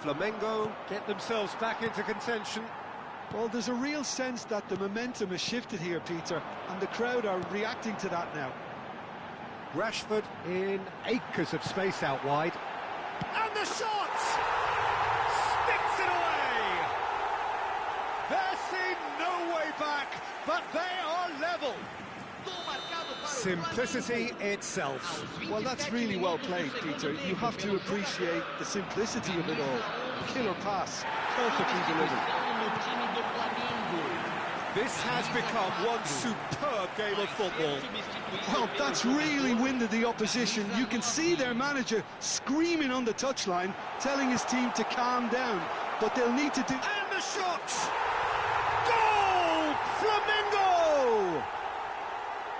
Flamengo get themselves back into contention. Well, there's a real sense that the momentum has shifted here, Peter, and the crowd are reacting to that now. Rashford in acres of space out wide. And the shot! Sticks it away! There seemed no way back, but they are level. Simplicity itself. Well, that's really well played, Peter. You have to appreciate the simplicity of it all. Killer pass, perfectly delivered. This has become one superb game of football. Well, that's really winded the opposition. You can see their manager screaming on the touchline, telling his team to calm down. But they'll need to do... And the shot! Goal! Flamengo!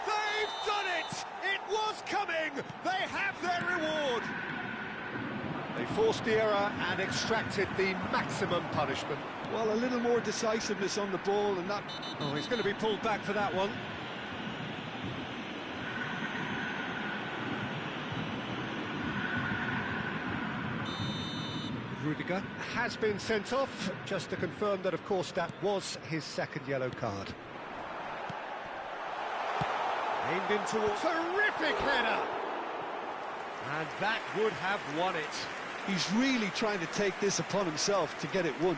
They've done it! It was coming! They have their reward! They forced the error and extracted the maximum punishment. Well, a little more decisiveness on the ball and that... Oh, he's going to be pulled back for that one. Rudiger has been sent off, just to confirm that, of course, that was his second yellow card. Aimed in towards... Terrific header! And that would have won it. He's really trying to take this upon himself to get it won.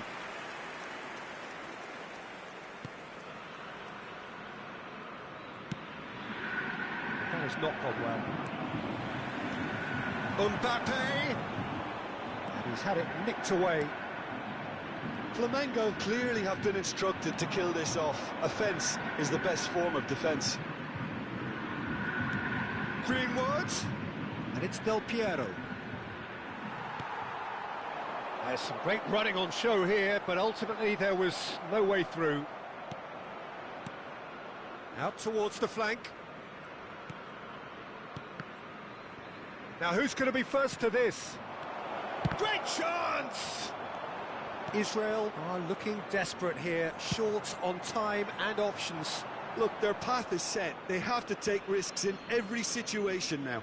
That has not gone well. Mbappe! And he's had it nicked away. Flamengo clearly have been instructed to kill this off. Offence is the best form of defence. Greenwood, and it's Del Piero. There's some great running on show here, but ultimately there was no way through. Out towards the flank. Now who's going to be first to this? Great chance! Israel are looking desperate here, short on time and options. Look, their path is set. They have to take risks in every situation now.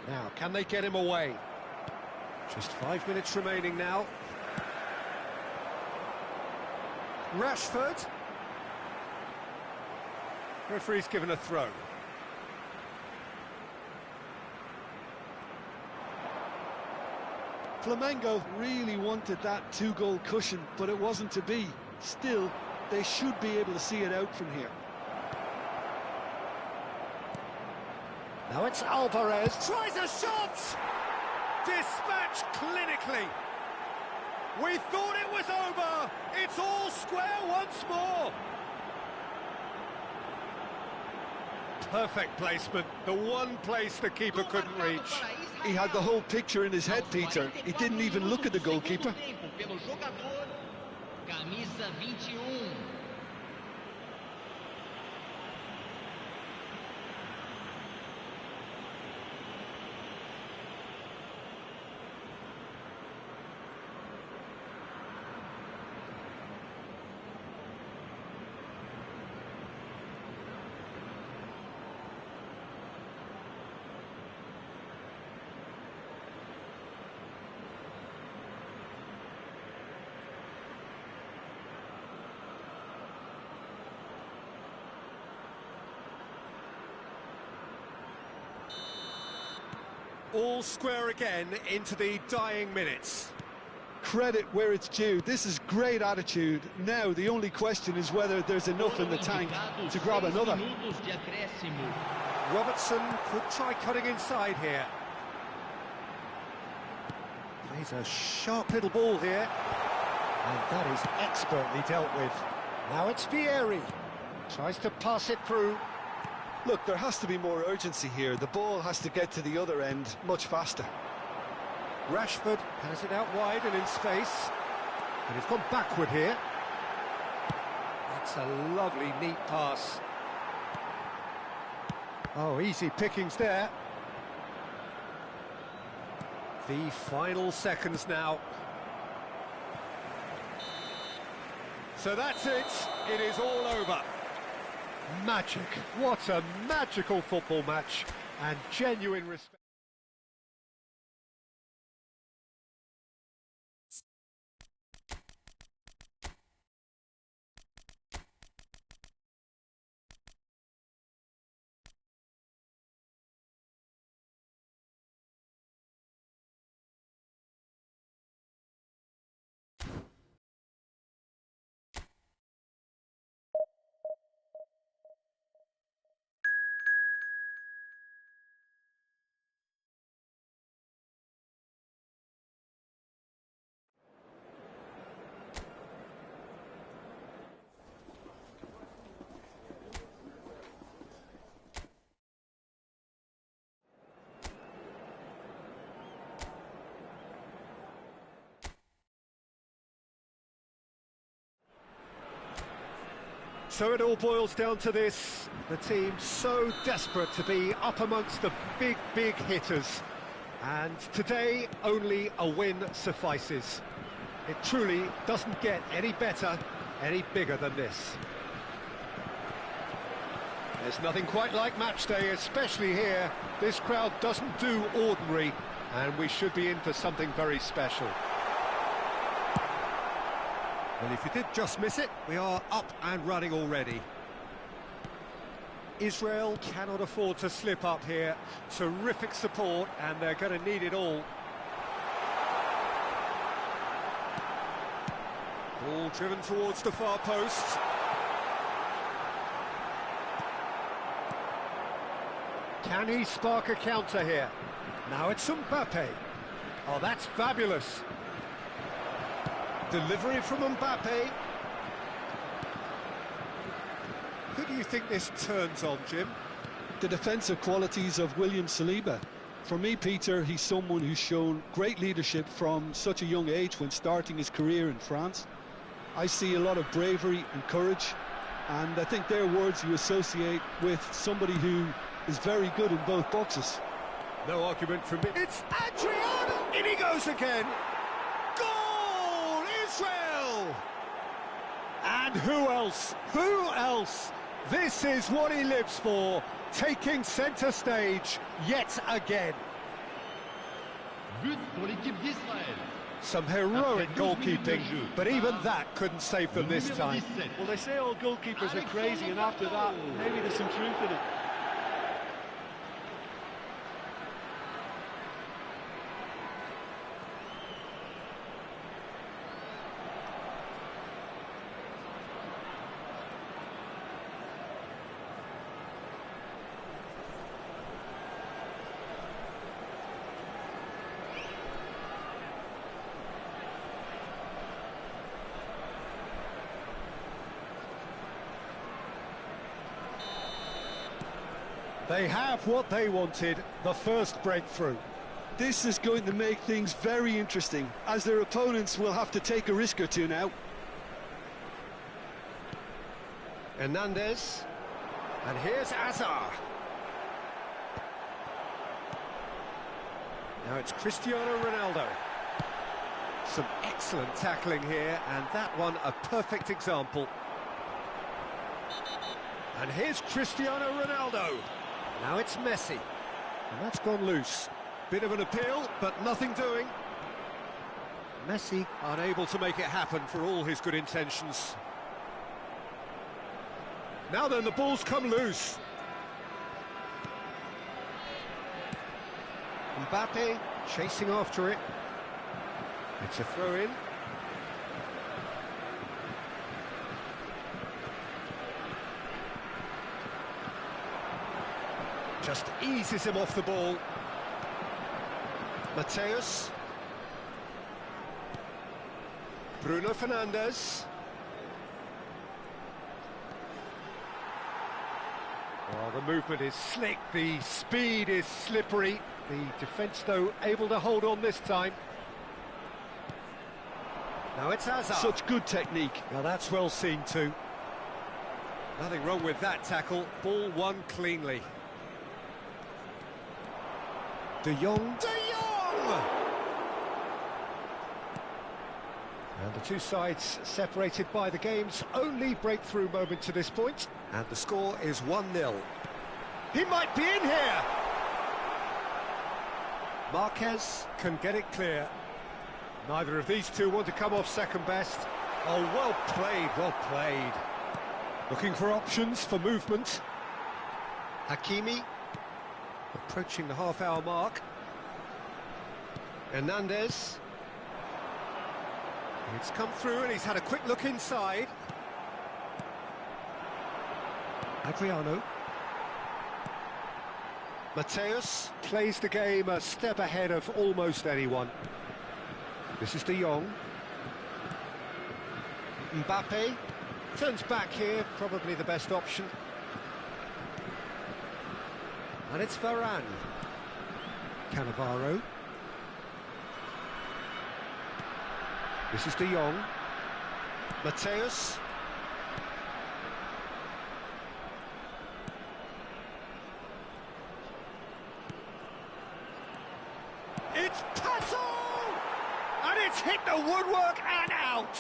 Now, can they get him away? Just 5 minutes remaining now. Rashford. Referee's given a throw. Flamengo really wanted that two-goal cushion, but it wasn't to be. Still, they should be able to see it out from here. Now it's Alvarez. Tries a shot! Dispatched clinically. We thought it was over. It's all square once more. Perfect placement. The one place the keeper couldn't reach. He had the whole picture in his head, Peter. He didn't even look at the goalkeeper. Camisa 21. All square again into the dying minutes. Credit where it's due. This is great attitude. Now the only question is whether there's enough in the tank to grab another. Robertson could try cutting inside here. Plays a sharp little ball here. And that is expertly dealt with. Now it's Vieri. Tries to pass it through. Look, there has to be more urgency here. The ball has to get to the other end much faster. Rashford has it out wide and in space. And he's gone backward here. That's a lovely, neat pass. Oh, easy pickings there. The final seconds now. So that's it. It is all over. Magic. What a magical football match, and genuine respect. So it all boils down to this. The team so desperate to be up amongst the big, big hitters. And today, only a win suffices. It truly doesn't get any better, any bigger than this. There's nothing quite like match day, especially here. This crowd doesn't do ordinary, and we should be in for something very special. Well, if you did just miss it, we are up and running already. Israel cannot afford to slip up here. Terrific support, and they're going to need it all. Ball driven towards the far post. Can he spark a counter here? Now it's Mbappe. Oh, that's fabulous. Delivery from Mbappe. Who do you think this turns on, Jim? The defensive qualities of William Saliba. For me, Peter, he's someone who's shown great leadership from such a young age when starting his career in France. I see a lot of bravery and courage, and I think they're words you associate with somebody who is very good in both boxes. No argument from me. It's Adriano! In he goes again! Goal! Israel! And who else? Who else? This is what he lives for, taking centre stage yet again. But pour l'équipe d'Israël. Some heroic goalkeeping, but even that couldn't save them this time. Well, they say all goalkeepers are crazy, and after that, maybe there's some truth in it. They have what they wanted, the first breakthrough. This is going to make things very interesting, as their opponents will have to take a risk or two now. Hernandez, and here's Azar. Now it's Cristiano Ronaldo. Some excellent tackling here, and that one a perfect example. And here's Cristiano Ronaldo. Now it's Messi, and that's gone loose. Bit of an appeal, but nothing doing. Messi unable to make it happen for all his good intentions. Now then, the ball's come loose. Mbappe chasing after it. It's a throw-in. Just eases him off the ball. Mateus. Bruno Fernandes. Well, the movement is slick, the speed is slippery. The defence, though, able to hold on this time. Now it's Hazard. Such good technique. Now that's well seen too. Nothing wrong with that tackle. Ball won cleanly. De Jong. De Jong! And the two sides separated by the game's only breakthrough moment to this point. And the score is 1-0. He might be in here! Marquez can get it clear. Neither of these two want to come off second best. Oh, well played, well played. Looking for options for movement. Hakimi. Approaching the half-hour mark. Hernandez. It's come through and he's had a quick look inside. Adriano. Mateus plays the game a step ahead of almost anyone. This is De Jong. Mbappe turns back here, probably the best option. And it's Varane. Cannavaro. This is De Jong. Mateus. It's hit the woodwork and out.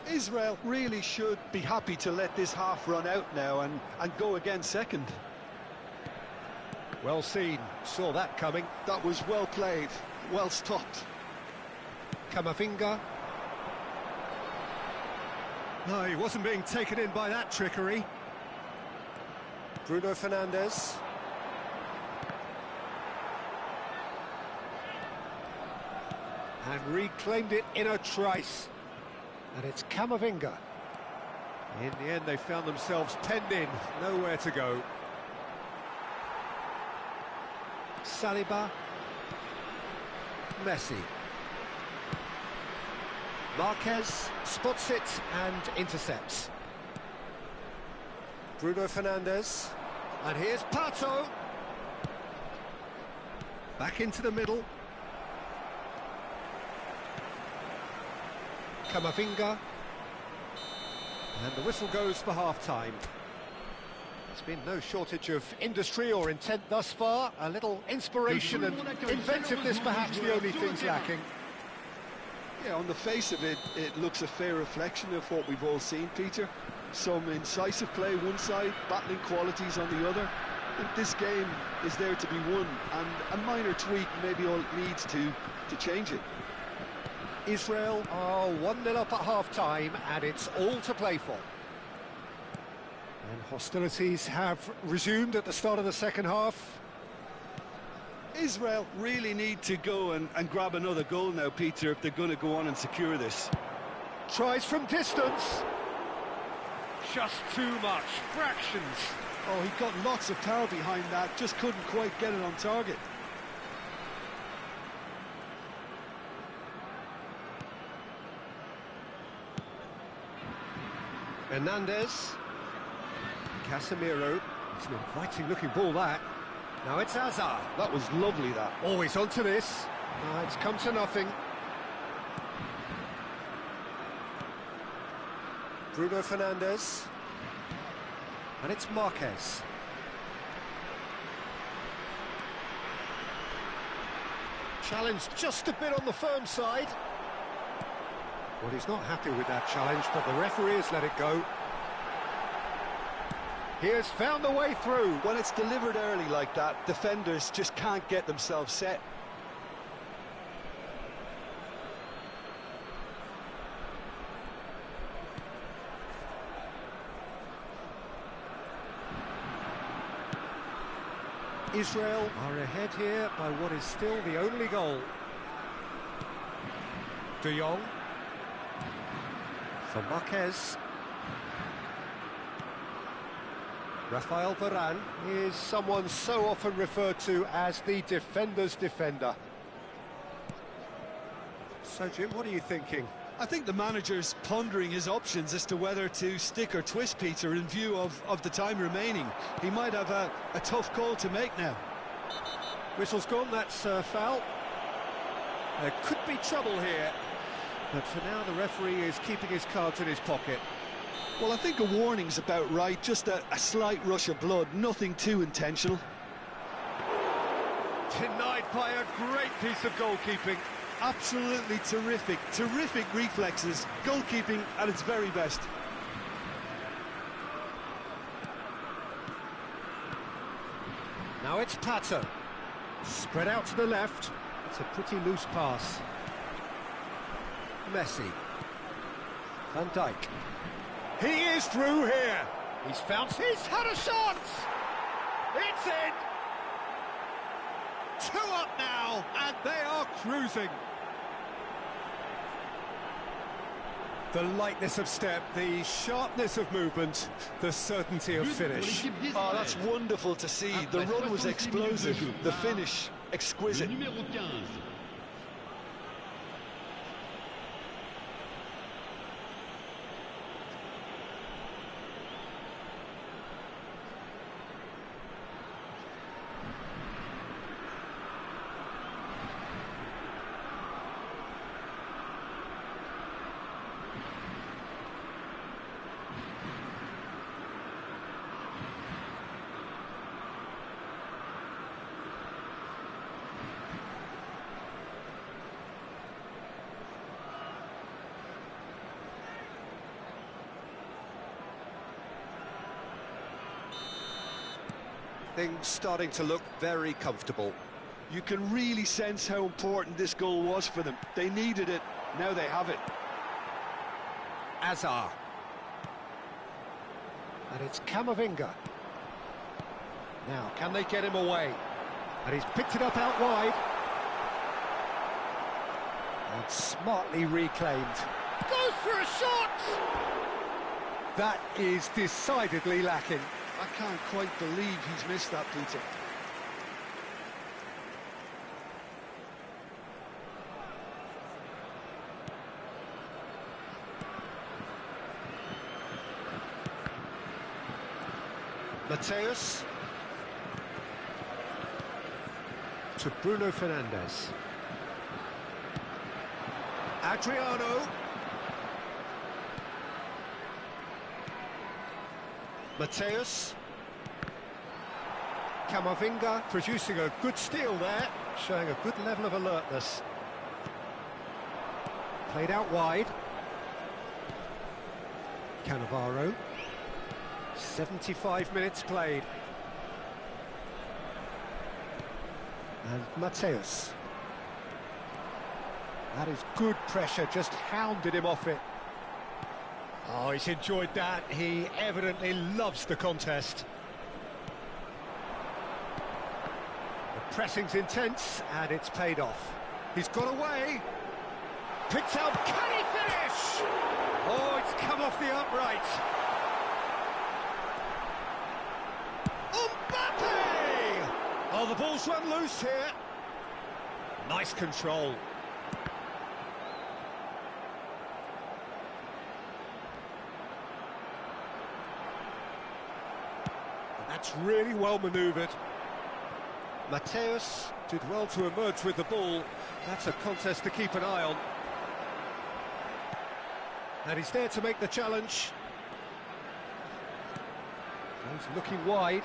Israel really should be happy to let this half run out now and go again second. Well seen, saw that coming. That was well played, well stopped. Camavinga. No, he wasn't being taken in by that trickery. Bruno Fernandes. And reclaimed it in a trice. And it's Camavinga. In the end, they found themselves penned in, nowhere to go. Saliba. Messi. Marquez spots it and intercepts. Bruno Fernandes. And here's Pato. Back into the middle. Camavinga. And the whistle goes for half-time. There's been no shortage of industry or intent thus far. A little inspiration and inventiveness perhaps the only things lacking. Yeah, on the face of it, it looks a fair reflection of what we've all seen, Peter. Some incisive play one side, battling qualities on the other. I think this game is there to be won, and a minor tweak maybe all it needs to change it. Israel are 1-0 up at half-time, and it's all to play for. And hostilities have resumed at the start of the second half. Israel really need to go and grab another goal now, Peter, if they're going to go on and secure this. Tries from distance. Just too much. Fractions. Oh, he got lots of power behind that, just couldn't quite get it on target. Hernandez. Casemiro. It's an inviting looking ball, that. Now it's Hazard. That was lovely, that. Always onto this. It's come to nothing. Bruno Fernandes. And it's Marquez. Challenge just a bit on the firm side. Well, he's not happy with that challenge, but the referee has let it go. He has found the way through. When it's delivered early like that, defenders just can't get themselves set. Israel are ahead here by what is still the only goal. De Jong. For Marquez. Rafael Varane is someone so often referred to as the defender's defender. So, Jim, what are you thinking? I think the manager's pondering his options as to whether to stick or twist, Peter, in view of the time remaining. He might have a tough call to make now. Whistle's gone, that's foul. There could be trouble here. But for now, the referee is keeping his cards in his pocket. Well, I think a warning's about right, just a slight rush of blood, nothing too intentional. Denied by a great piece of goalkeeping. Absolutely terrific, terrific reflexes, goalkeeping at its very best. Now it's Pato. Spread out to the left. It's a pretty loose pass. Messi. Van Dijk. He is through here. He's had a shot. It's in. 2 up now, and they are cruising. The lightness of step, the sharpness of movement, the certainty of finish. Oh, that's wonderful to see. The run was explosive, the finish exquisite. Things starting to look very comfortable. You can really sense how important this goal was for them. They needed it, now they have it. Azar. And it's Camavinga. Now, can they get him away? And he's picked it up out wide. And smartly reclaimed. Goes for a shot! That is decidedly lacking. I can't quite believe he's missed that, Peter. Mateus. To Bruno Fernandes. Adriano. Mateus. Camavinga producing a good steal there, showing a good level of alertness. Played out wide. Cannavaro. 75 minutes played. And Mateus. That is good pressure, just hounded him off it. Oh, he's enjoyed that. He evidently loves the contest. The pressing's intense, and it's paid off. He's got away. Picked out. Can he finish? Oh, it's come off the upright. Oh, the ball's run loose here. Nice control. And that's really well manoeuvred. Mateus did well to emerge with the ball. That's a contest to keep an eye on. And he's there to make the challenge. He's looking wide.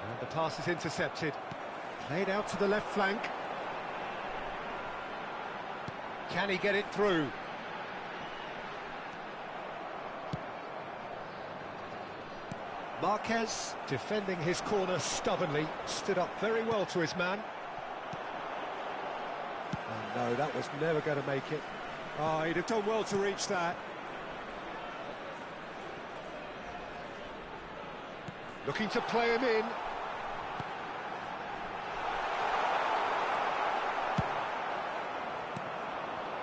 And the pass is intercepted. Played out to the left flank. Can he get it through? Marquez, defending his corner stubbornly, stood up very well to his man. Oh no, that was never going to make it. Oh, he'd have done well to reach that. Looking to play him in.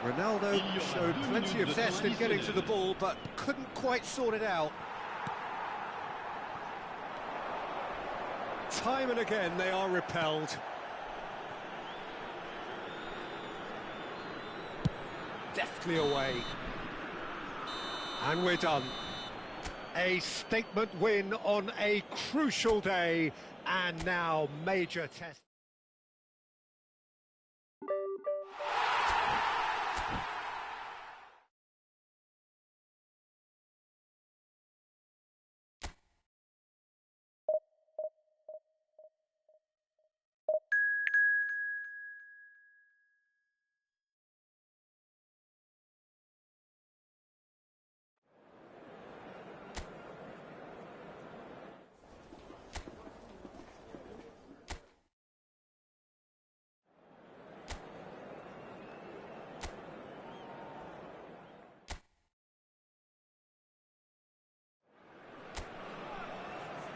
Ronaldo showed plenty of zest in getting to the ball, but couldn't quite sort it out. Time and again they are repelled. Deftly away. And we're done. A statement win on a crucial day, and now major test.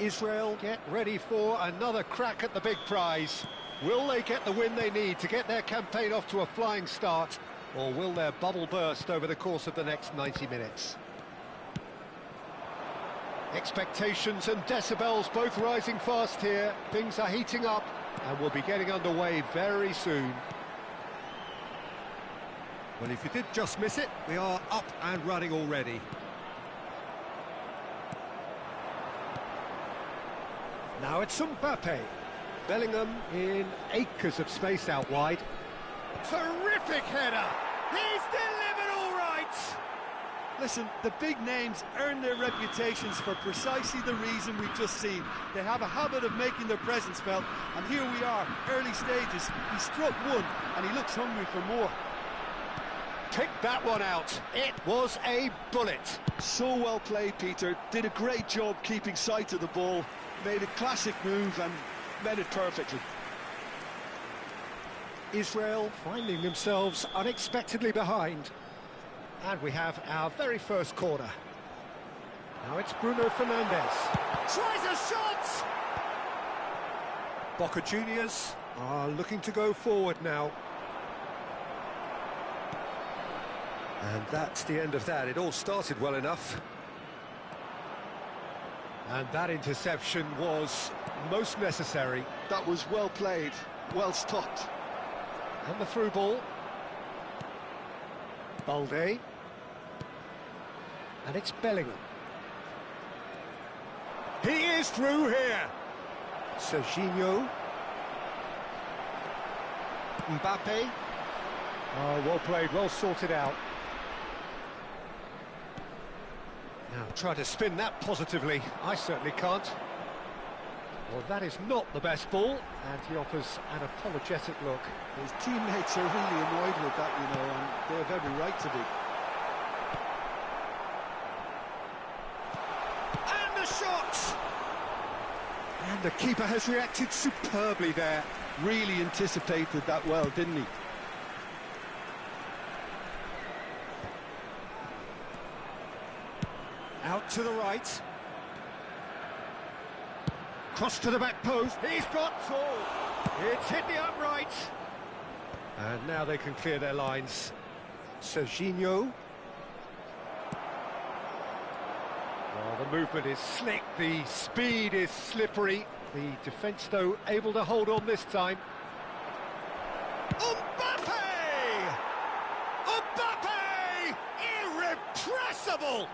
Israel get ready for another crack at the big prize. Will they get the win they need to get their campaign off to a flying start, or will their bubble burst over the course of the next 90 minutes? Expectations and decibels both rising fast here. Things are heating up and will be getting underway very soon. Well, if you did just miss it, we are up and running already. Now it's Mbappe. Bellingham in acres of space out wide. Terrific header! He's delivered all right! Listen, the big names earn their reputations for precisely the reason we've just seen. They have a habit of making their presence felt, and here we are, early stages. He struck one, and he looks hungry for more. picked that one out. It was a bullet. So well played, Peter. Did a great job keeping sight of the ball. Made a classic move and met it perfectly. Israel finding themselves unexpectedly behind. And we have our very first corner. Now it's Bruno Fernandes. Tries a shot! Boca Juniors are looking to go forward now. And that's the end of that. It all started well enough. And that interception was most necessary. That was well played, well stopped. And the through ball. Balde. And it's Bellingham. He is through here. Serginho. Mbappe. Oh, well played, well sorted out. Now try to spin that positively. I certainly can't. Well, that is not the best ball, and he offers an apologetic look. His teammates are really annoyed with that, you know, and they have every right to be. And the shot! And the keeper has reacted superbly there. Really anticipated that well, didn't he? Out to the right. Cross to the back post. He's got full. It's hit the upright. And now they can clear their lines. Serginho. Well, the movement is slick. The speed is slippery. The defence, though, able to hold on this time. Mbappe! Mbappe! Irrepressible!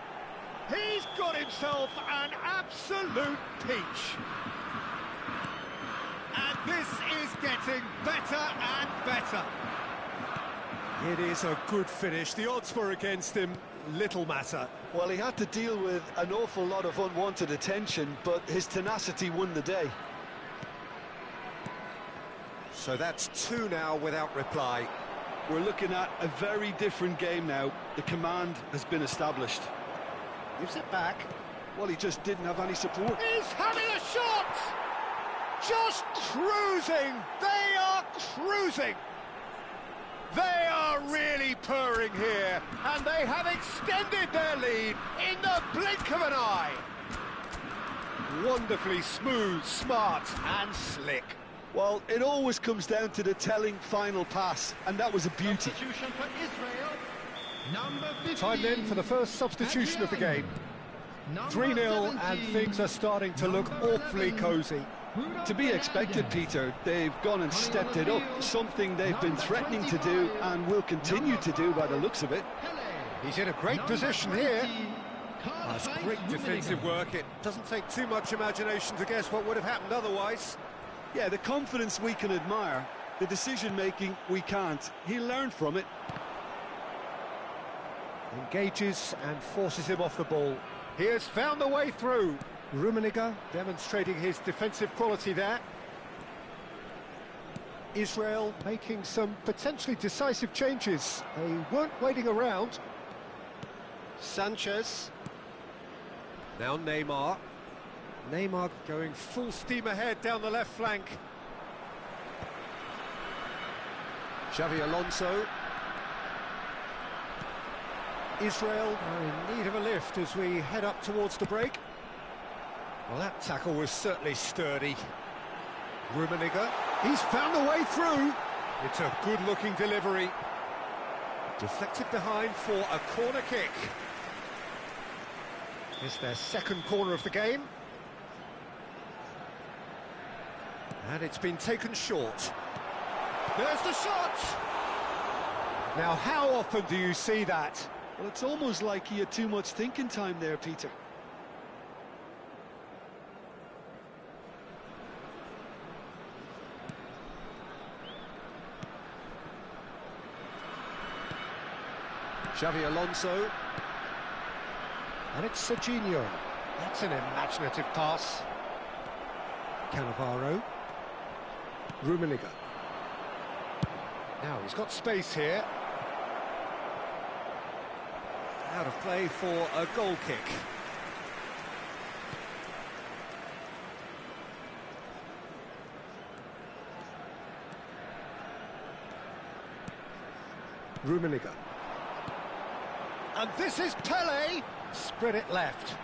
He's got himself an absolute peach. And this is getting better and better. It is a good finish. The odds were against him. Little matter. Well, he had to deal with an awful lot of unwanted attention, but his tenacity won the day. So that's two now without reply. We're looking at a very different game now. The command has been established. Gives it back. Well, he just didn't have any support. He's having a shot! Just cruising! They are cruising! They are really purring here, and they have extended their lead in the blink of an eye. Wonderfully smooth, smart and slick. Well, it always comes down to the telling final pass, and that was a beauty. Substitution for Israel. Number 15. Time then for the first substitution of the game. 3-0 and things are starting to look awfully cosy. To be expected, Peter. They've gone and stepped it up, something they've been threatening to do and will continue to do by the looks of it. He's in a great position here. That's great defensive work. It doesn't take too much imagination to guess what would have happened otherwise. Yeah, the confidence we can admire, the decision-making we can't. He'll learn from it. Engages and forces him off the ball. He has found the way through. Rummenigge demonstrating his defensive quality there. Israel making some potentially decisive changes. They weren't waiting around. Sanchez. Now Neymar. Neymar going full steam ahead down the left flank. Xavi Alonso. Israel are in need of a lift as we head up towards the break. Well, that tackle was certainly sturdy. Rummenigge, he's found the way through. It's a good-looking delivery. Deflected behind for a corner kick. It's their second corner of the game. And it's been taken short. There's the shot! Now, how often do you see that? Well, it's almost like he had too much thinking time there, Peter. Xavi Alonso. And it's Serginho. That's an imaginative pass. Cannavaro. Rummenigge. Now he's got space here. Out of play for a goal kick. Rummenigge. And this is Pele. Spread it left.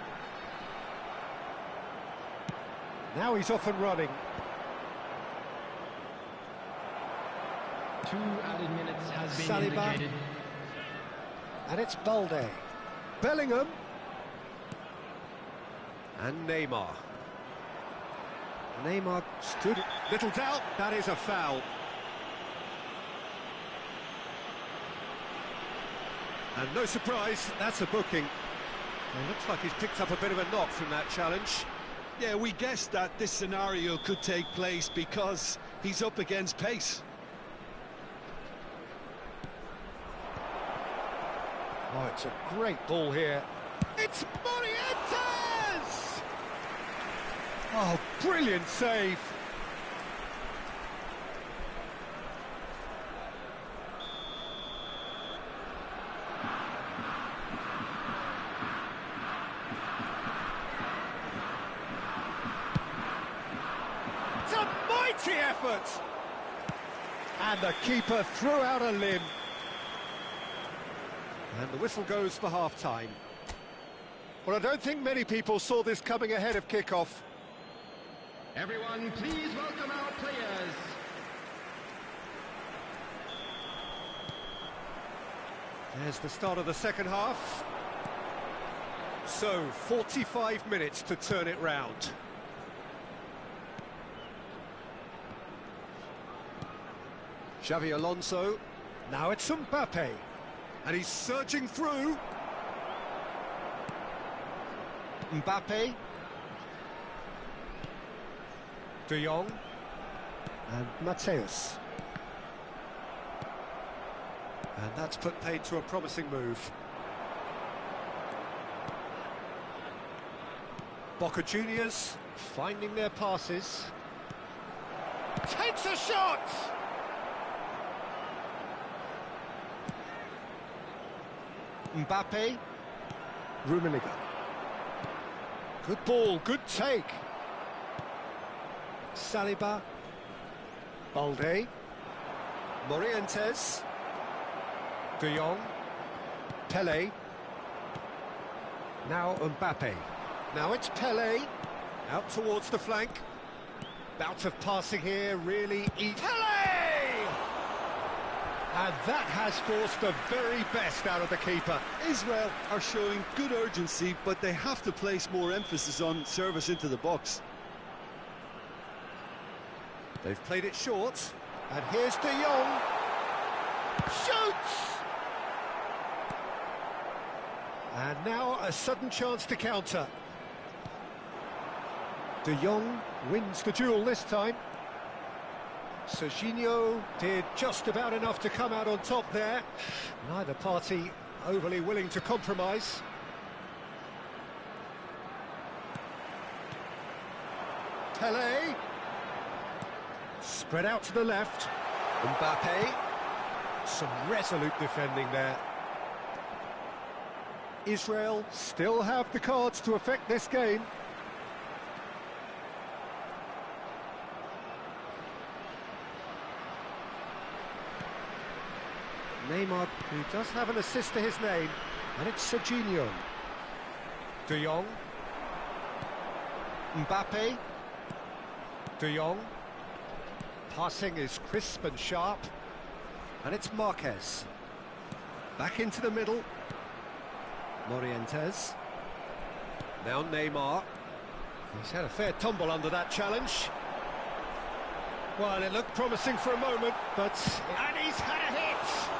Now he's off and running. 2 added minutes has been Saliba. indicated. And it's Balde. Bellingham. And Neymar. Neymar stood... Little doubt, that is a foul. And no surprise, that's a booking. It looks like he's picked up a bit of a knock from that challenge. Yeah, we guessed that this scenario could take place because he's up against pace. Oh, it's a great ball here. It's Morientes! Oh, brilliant save. It's a mighty effort! And the keeper threw out a limb. And the whistle goes for half-time. Well, I don't think many people saw this coming ahead of kick-off. Everyone, please welcome our players. There's the start of the second half. So, 45 minutes to turn it round. Xavi Alonso. Now it's Mbappe. And he's surging through. Mbappe. De Jong. And Mateus. And that's put paid to a promising move. Boca Juniors finding their passes. Takes a shot! Mbappe. Rummenigge. Good ball, good take. Saliba. Balde. Morientes. De Jong. Pele. Now Mbappe. Now it's Pele. Out towards the flank. Bout of passing here, really Pele! And that has forced the very best out of the keeper. Israel are showing good urgency, but they have to place more emphasis on service into the box. They've played it short. And here's De Jong. Shoots! And now a sudden chance to counter. De Jong wins the duel this time. Serginho did just about enough to come out on top there. Neither party overly willing to compromise. Pele. Spread out to the left. Mbappe. Some resolute defending there. Israel still have the cards to affect this game. Neymar, who does have an assist to his name, and it's Serginho. De Jong. Mbappe. De Jong. Passing is crisp and sharp, and it's Marquez. Back into the middle. Morientes. Now Neymar. He's had a fair tumble under that challenge. Well, it looked promising for a moment, but... And he's had a hit!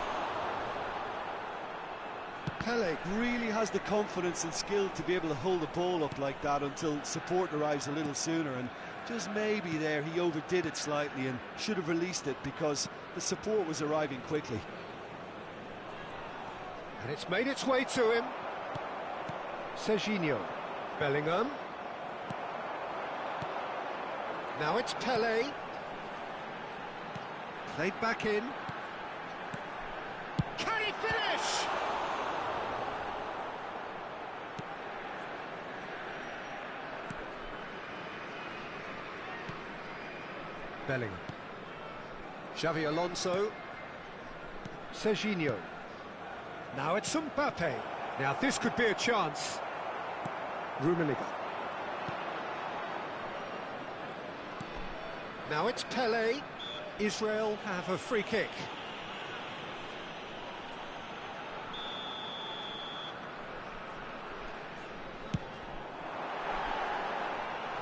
Pele really has the confidence and skill to be able to hold the ball up like that until support arrives a little sooner, and just maybe there he overdid it slightly and should have released it because the support was arriving quickly. And it's made its way to him. Serginho. Bellingham. Now it's Pele. Played back in. Can he finish? Bellingham. Xavi Alonso. Serginho. Now it's Mbappe. Now this could be a chance. Rummenigge. Now it's Pele. Israel have a free kick.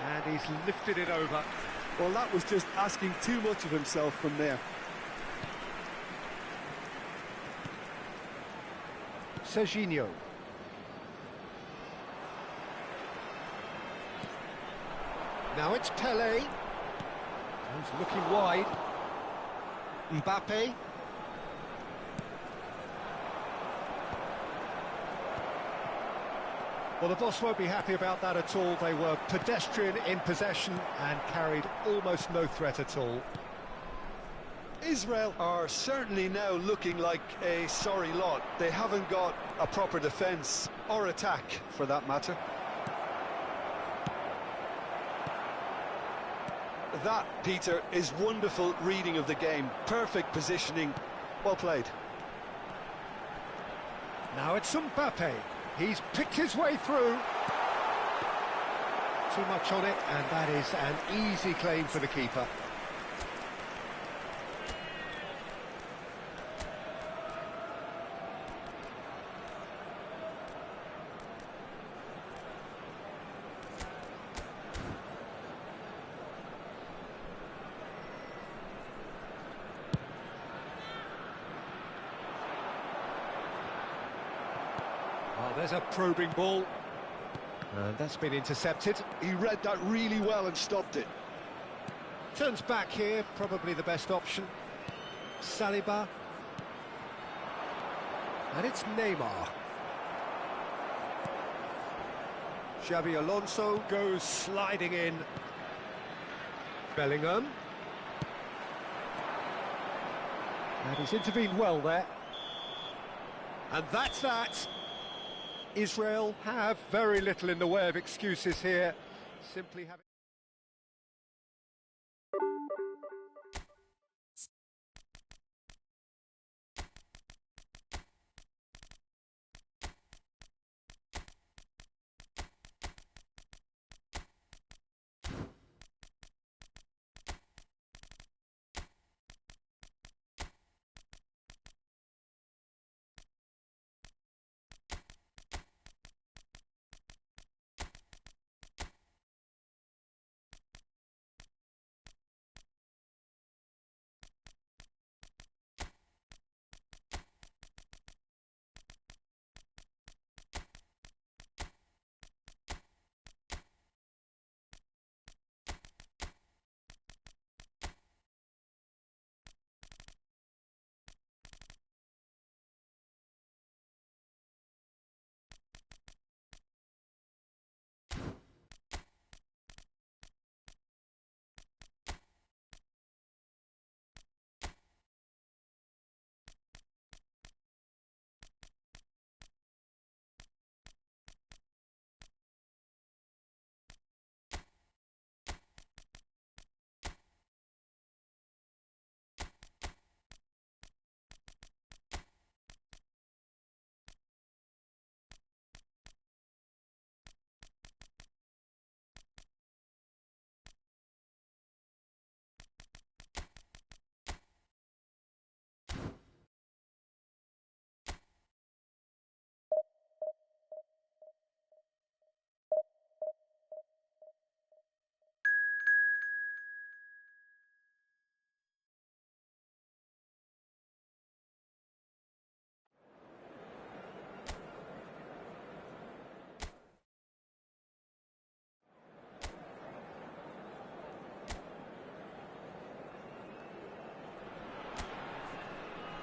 And he's lifted it over. Well, that was just asking too much of himself from there. Serginho. Now it's Pele. He's looking wide. Mbappe. Well, the boss won't be happy about that at all. They were pedestrian in possession and carried almost no threat at all. Israel are certainly now looking like a sorry lot. They haven't got a proper defence, or attack for that matter. That, Peter, is wonderful reading of the game. Perfect positioning. Well played. Now it's Mbappe. He's picked his way through. Too much on it, and that is an easy claim for the keeper. Oh, there's a probing ball. And that's been intercepted. He read that really well and stopped it. Turns back here, probably the best option. Saliba. And it's Neymar. Xavi Alonso goes sliding in. Bellingham. And he's intervened well there. And that's that. Israel have very little in the way of excuses here. Simply having...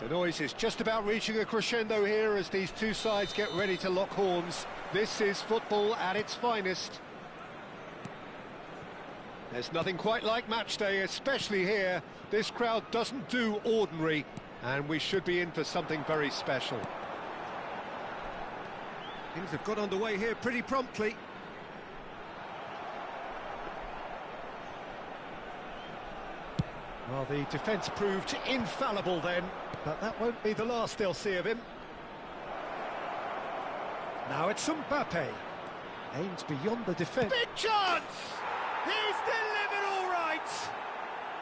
The noise is just about reaching a crescendo here as these two sides get ready to lock horns. This is football at its finest. There's nothing quite like match day, especially here. This crowd doesn't do ordinary, and we should be in for something very special. Things have got underway here pretty promptly. Well, the defence proved infallible then, but that won't be the last they'll see of him. Now it's Mbappe. Aims beyond the defence. Big chance! He's delivered all right!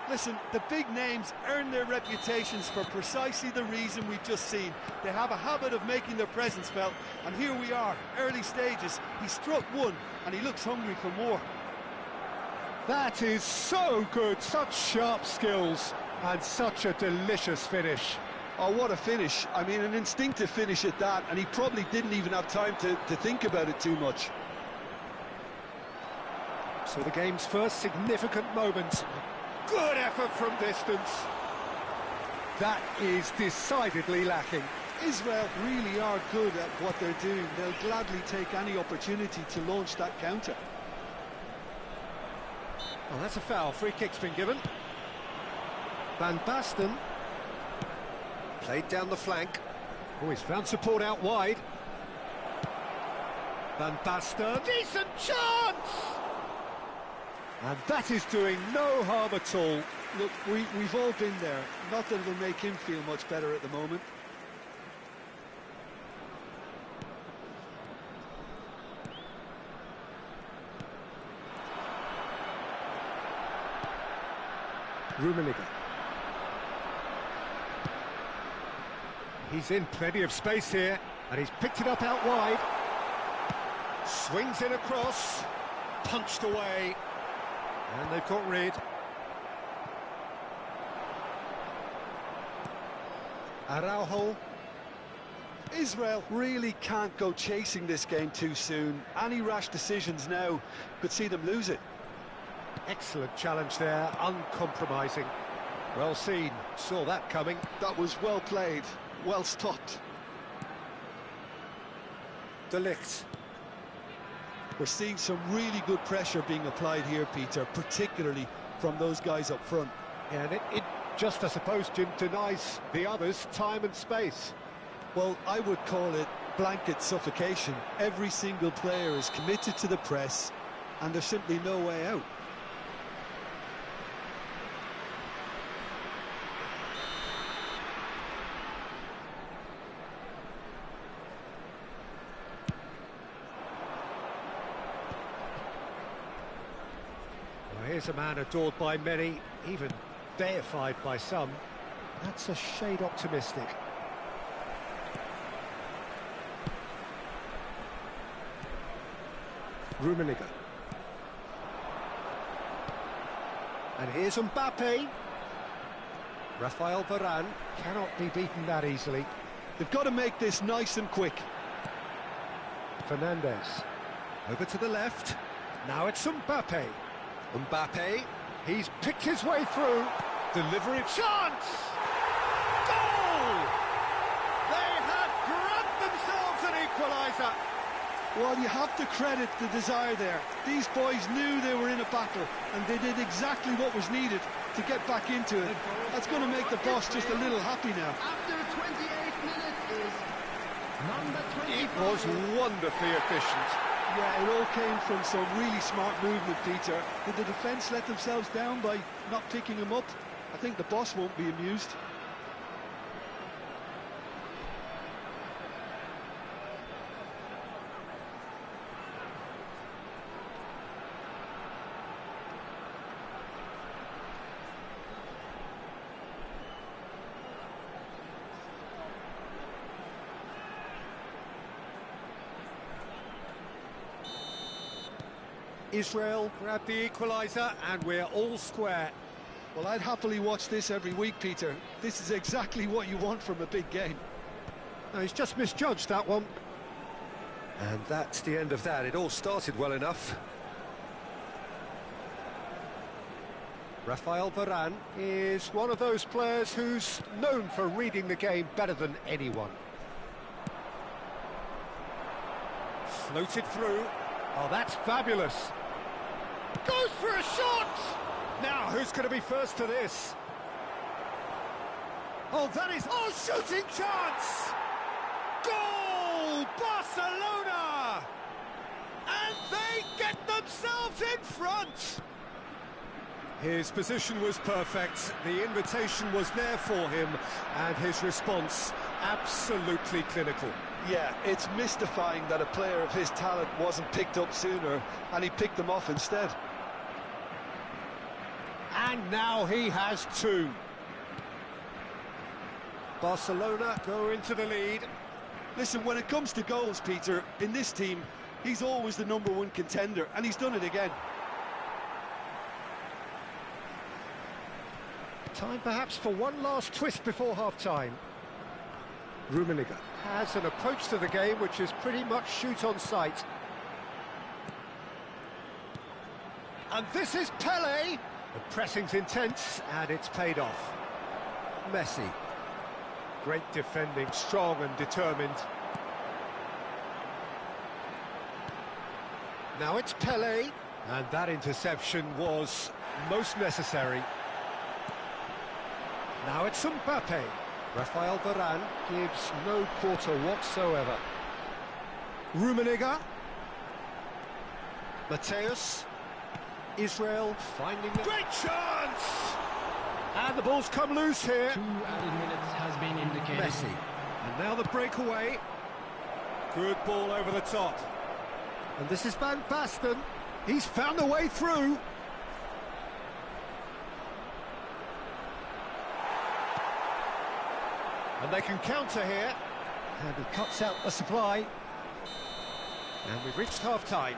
Listen, the big names earn their reputations for precisely the reason we've just seen. They have a habit of making their presence felt, and here we are, early stages. He struck one, and he looks hungry for more. That is so good, such sharp skills, and such a delicious finish. Oh, what a finish. I mean, an instinctive finish at that, and he probably didn't even have time to think about it too much. So the game's first significant moment. Good effort from distance. That is decidedly lacking. Israel really are good at what they're doing. They'll gladly take any opportunity to launch that counter. Well, that's a foul. Free kick's been given. Van Basten. Played down the flank. Oh, he's found support out wide. Van Basten. Decent chance! And that is doing no harm at all. Look, we've all been there. Not that it'll make him feel much better at the moment. Rummenigge. He's in plenty of space here, and he's picked it up out wide. Swings in across, punched away, and they've got rid. Araujo. Israel really can't go chasing this game too soon. Any rash decisions now could see them lose it. Excellent challenge there, uncompromising. Well seen, saw that coming. That was well played, well stopped. De Ligt. We're seeing some really good pressure being applied here, Peter, particularly from those guys up front. Yeah, and it just, I suppose, Jim, denies the others time and space. Well, I would call it blanket suffocation. Every single player is committed to the press, and there's simply no way out. Here's a man adored by many, even deified by some. That's a shade optimistic. Rummenigge. And here's Mbappe. Rafael Varane cannot be beaten that easily. They've got to make this nice and quick. Fernandes. Over to the left. Now it's Mbappe. Mbappe, he's picked his way through, delivery, chance! Goal! They have grabbed themselves an equaliser. Well, you have to credit the desire there. These boys knew they were in a battle, and they did exactly what was needed to get back into it. That's going to make the boss just a little happy now. After 28 minutes is number 25. It was wonderfully efficient. Yeah, it all came from some really smart movement, Peter. Did the defence let themselves down by not picking him up? I think the boss won't be amused. Israel grabbed the equaliser and we're all square. Well, I'd happily watch this every week, Peter. This is exactly what you want from a big game. No, he's just misjudged that one. And that's the end of that. It all started well enough. Rafael Varane is one of those players who's known for reading the game better than anyone. Floated through. Oh, that's fabulous. Goes for a shot! Now, who's going to be first to this? Oh, that is... Oh, shooting chance! Goal! Barcelona! And they get themselves in front! His position was perfect, the invitation was there for him, and his response absolutely clinical. Yeah, it's mystifying that a player of his talent wasn't picked up sooner, and he picked them off instead. And now he has two. Barcelona go into the lead. Listen, when it comes to goals, Peter, in this team, he's always the #1 contender, and he's done it again. Time perhaps for one last twist before half-time. Rummenigge has an approach to the game which is pretty much shoot on sight. And this is Pele. The pressing's intense and it's paid off. Messi. Great defending, strong and determined. Now it's Pele. And that interception was most necessary. Now it's Mbappe. Rafael Varane gives no quarter whatsoever. Rummenigge. Mateus. Israel finding the great chance! And the ball's come loose here. 2 added minutes has been indicated. Messi. And now the breakaway. Good ball over the top. And this is Van Basten. He's found a way through. And they can counter here. And he cuts out the supply. And we've reached half-time.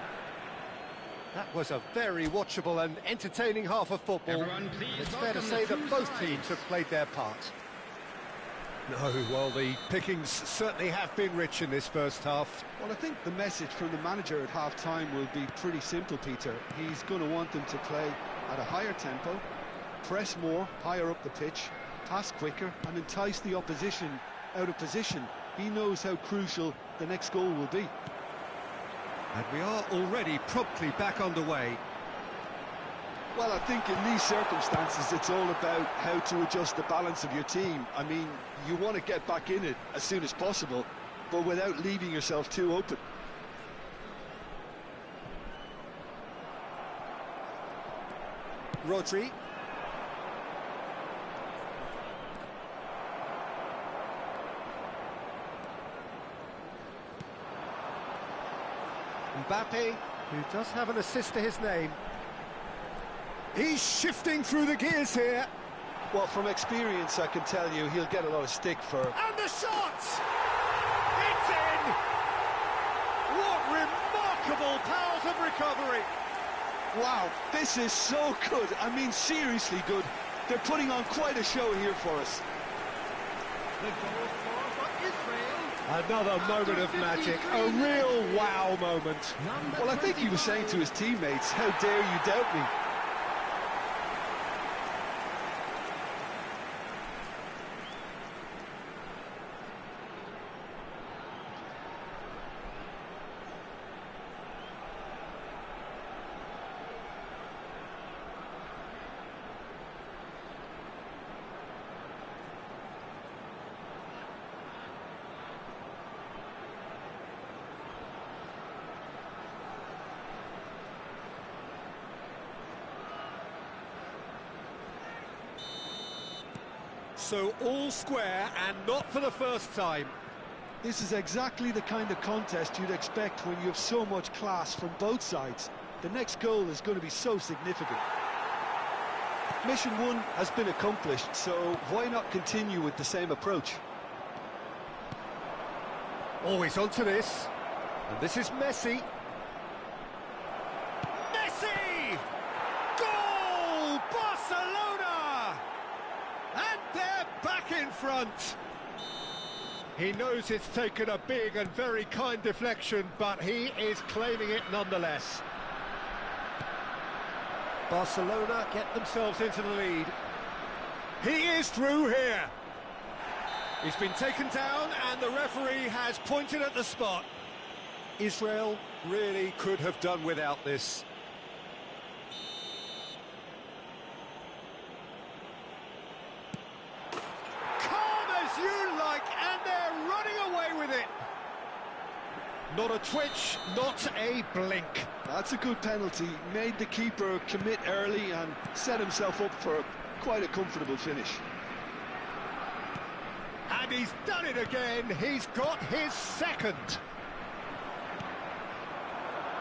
That was a very watchable and entertaining half of football. It's fair to say that both teams have played their part. No, well, the pickings certainly have been rich in this first half. Well, I think the message from the manager at half-time will be pretty simple, Peter. He's going to want them to play at a higher tempo, press more, higher up the pitch, pass quicker, and entice the opposition out of position. He knows how crucial the next goal will be. And we are already promptly back underway. Well, I think in these circumstances, it's all about how to adjust the balance of your team. I mean, you want to get back in it as soon as possible, but without leaving yourself too open. Rodri. Mbappe, who does have an assist to his name. He's shifting through the gears here. Well, from experience, I can tell you he'll get a lot of stick for... And the shot! It's in! What remarkable powers of recovery! Wow, this is so good. I mean, seriously good. They're putting on quite a show here for us. The goal scorer for Israel. Another moment of magic, a real wow moment. Well, I think he was saying to his teammates, how dare you doubt me? So all square and not for the first time. This is exactly the kind of contest you'd expect when you have so much class from both sides. The next goal is going to be so significant. Mission 1 has been accomplished, so why not continue with the same approach? Always onto this. And this is Messi. Messi! Goal! Barcelona! And they're back in front. He knows it's taken a big and very kind deflection, but he is claiming it nonetheless. Barcelona get themselves into the lead. He is through here. He's been taken down and the referee has pointed at the spot. Israel really could have done without this. Calm as you like, and they're running away with it. Not a twitch, not a blink. That's a good penalty. Made the keeper commit early and set himself up for quite a comfortable finish. And he's done it again. He's got his second.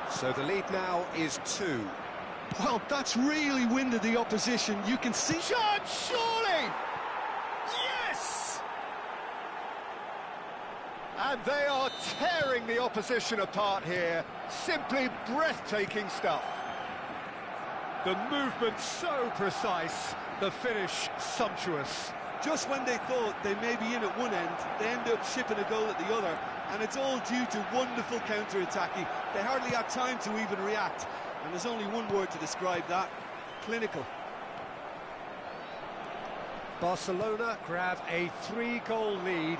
So the lead now is 2. Well, that's really winded the opposition. You can see... Shot, surely! Yes! And they are tearing the opposition apart here. Simply breathtaking stuff. The movement so precise, the finish sumptuous. Just when they thought they may be in at one end, they end up shipping a goal at the other, and it's all due to wonderful counter-attacking. They hardly had time to even react, and there's only one word to describe that: clinical. Barcelona grab a 3-goal lead.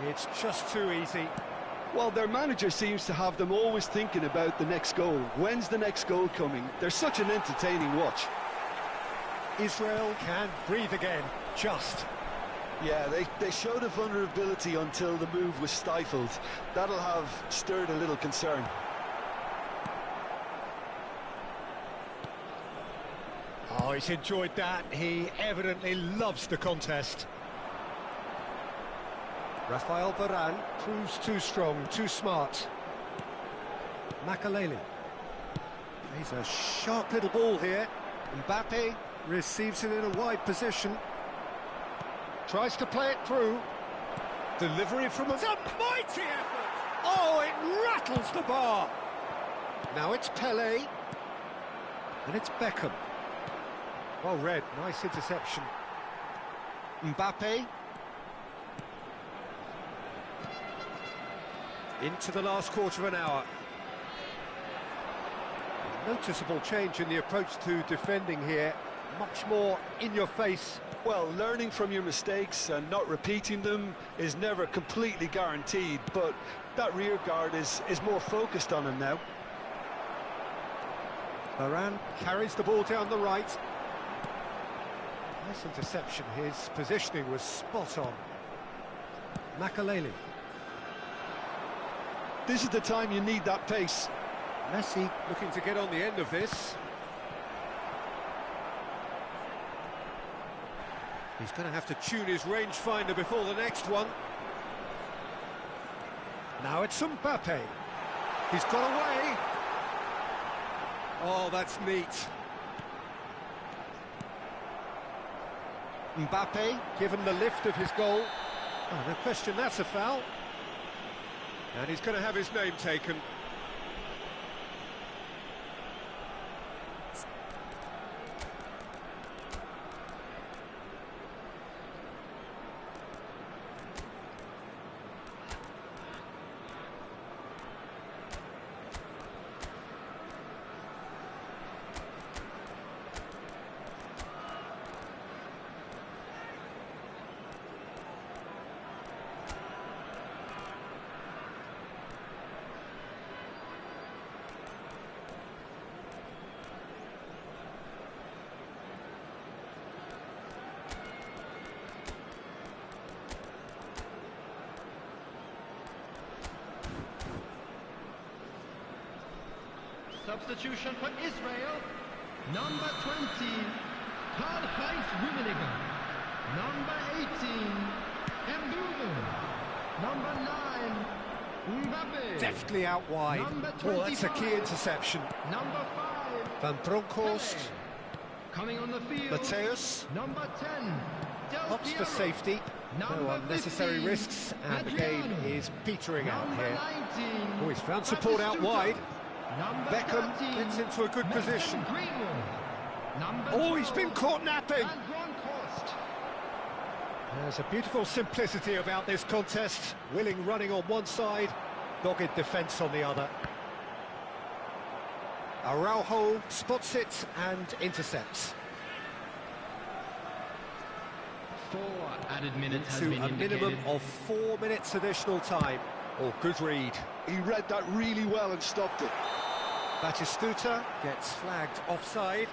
It's just too easy. Well, their manager seems to have them always thinking about the next goal. When's the next goal coming? They're such an entertaining watch. Israel can breathe again, just. Yeah, they showed a vulnerability until the move was stifled. That'll have stirred a little concern. Oh, he's enjoyed that. He evidently loves the contest. Rafael Varane proves too strong, too smart. Makaleli. He's a sharp little ball here. Mbappe receives it in a wide position. Tries to play it through. Delivery from a mighty effort. Oh, it rattles the bar. Now it's Pelé. And it's Beckham. Well read, nice interception. Mbappe. Into the last quarter of an hour. Noticeable change in the approach to defending here. Much more in your face. Well, learning from your mistakes and not repeating them is never completely guaranteed, but that rear guard is more focused on him now. Varane carries the ball down the right. Nice interception. His positioning was spot on. Makaleli. This is the time you need that pace. Messi looking to get on the end of this. He's going to have to tune his rangefinder before the next one. Now it's Mbappe. He's got away. Oh, that's neat. Mbappe given the lift of his goal. Oh, no question, that's a foul. And he's going to have his name taken. Substitution for Israel, number 20, Karl-Heinz Rummenigge, number 18, Mbumo, number 9, Mbappe. Deftly out wide. Oh, that's a key interception. Number 5, Van Bronckhorst. coming on the field, Mateus. number 10, Del Opts for Piero. safety. No Number unnecessary 15, risks, and the game Adriano. is petering out Number here. 19, Oh, he's found support out Batistuta. wide. Number Beckham 13, gets into a good Mason position. Greenwood. Number Oh, he's been 12, caught napping. Van Bronckhorst. There's a beautiful simplicity about this contest. Willing running on one side, dogged defence on the other. Araujo spots it and intercepts. 4 added minutes has To been a indicated. minimum of 4 minutes additional time. Oh, good read. He read that really well and stopped it. Batistuta gets flagged offside.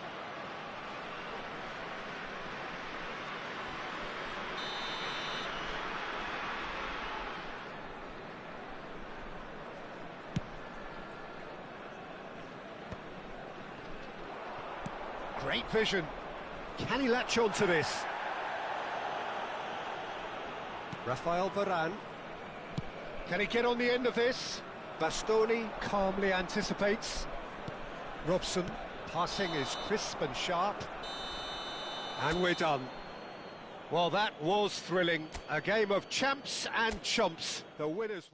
Great vision. Can he latch on to this? Rafael Varane. Can he get on the end of this? Bastoni calmly anticipates. Robson, passing is crisp and sharp. And we're done. Well, that was thrilling. A game of champs and chumps. The winners...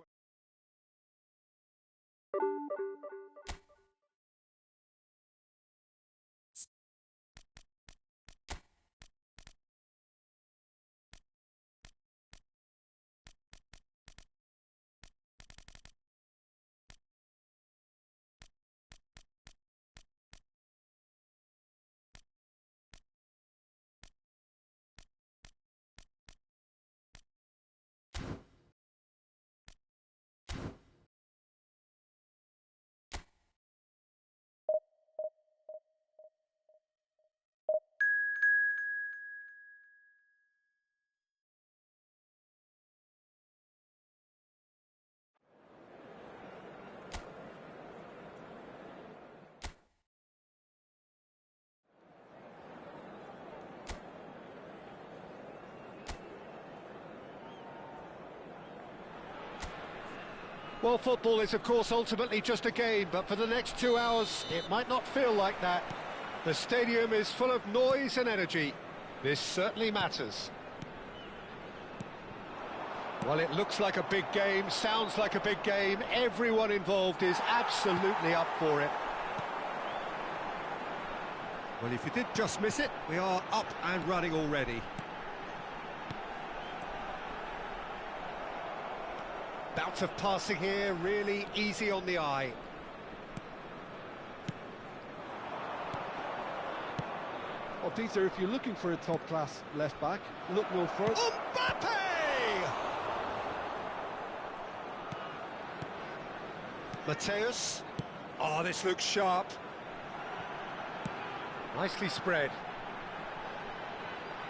Well, football is, of course, ultimately just a game, but for the next 2 hours, it might not feel like that. The stadium is full of noise and energy. This certainly matters. Well, it looks like a big game, sounds like a big game. Everyone involved is absolutely up for it. Well, if you did just miss it, we are up and running already. Bout of passing here, really easy on the eye. Well, Peter, if you're looking for a top-class left-back, look no further. Mbappe! Mateus. Oh, this looks sharp. Nicely spread.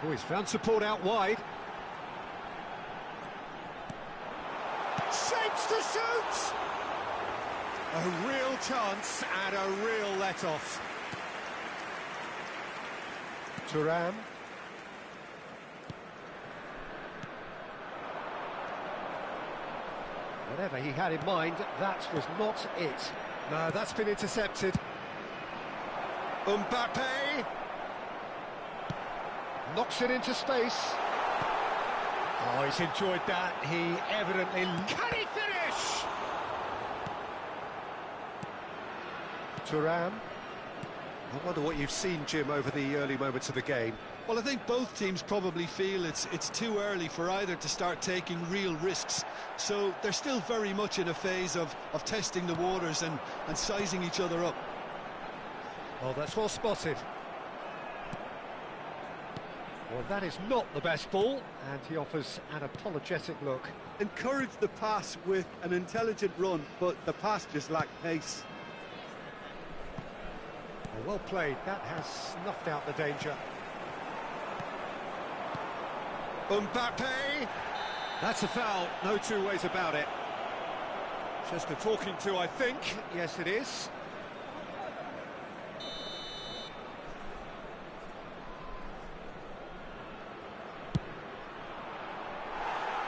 Oh, he's found support out wide. Shapes to shoot! A real chance and a real let-off. Thuram. Whatever he had in mind, that was not it. No, that's been intercepted. Mbappe! Knocks it into space. Oh, he's enjoyed that. He evidently... Can he finish? Thuram. I wonder what you've seen, Jim, over the early moments of the game. Well, I think both teams probably feel it's too early for either to start taking real risks. So they're still very much in a phase of testing the waters and sizing each other up. Oh, that's well spotted. Well, that is not the best ball, and he offers an apologetic look. Encourage the pass with an intelligent run, but the pass just lacked pace. Oh, well played. That has snuffed out the danger. Mbappe! That's a foul, no two ways about it. Just a talking to, I think. Yes, it is.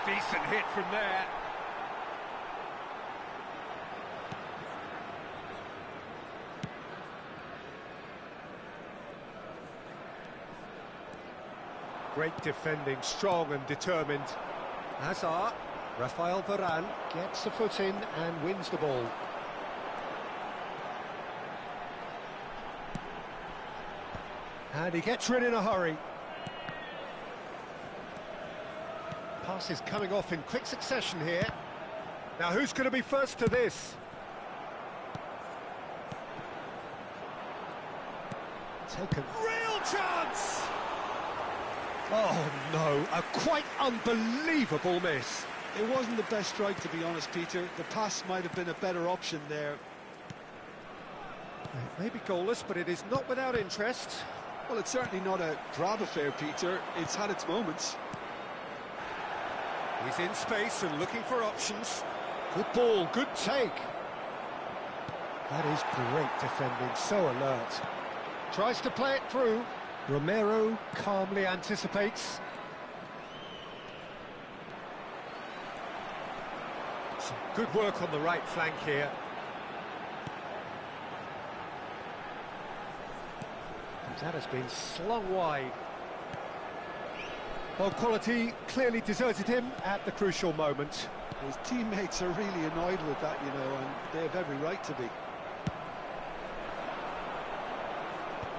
Decent hit from there. Great defending, strong and determined. Hazard, Rafael Varane gets a foot in and wins the ball. And he gets rid in a hurry. Pass is coming off in quick succession here. Now who's going to be first to this? Taken. Real chance! Oh no, a quite unbelievable miss. It wasn't the best strike, to be honest, Peter. The pass might have been a better option there. It may be goalless, but it is not without interest. Well, it's certainly not a drab affair, Peter. It's had its moments. He's in space and looking for options. Good ball, good take. That is great defending, so alert. Tries to play it through. Romero calmly anticipates. Some good work on the right flank here. That has been slung wide. Well, quality clearly deserted him at the crucial moment. His teammates are really annoyed with that, you know, and they have every right to be.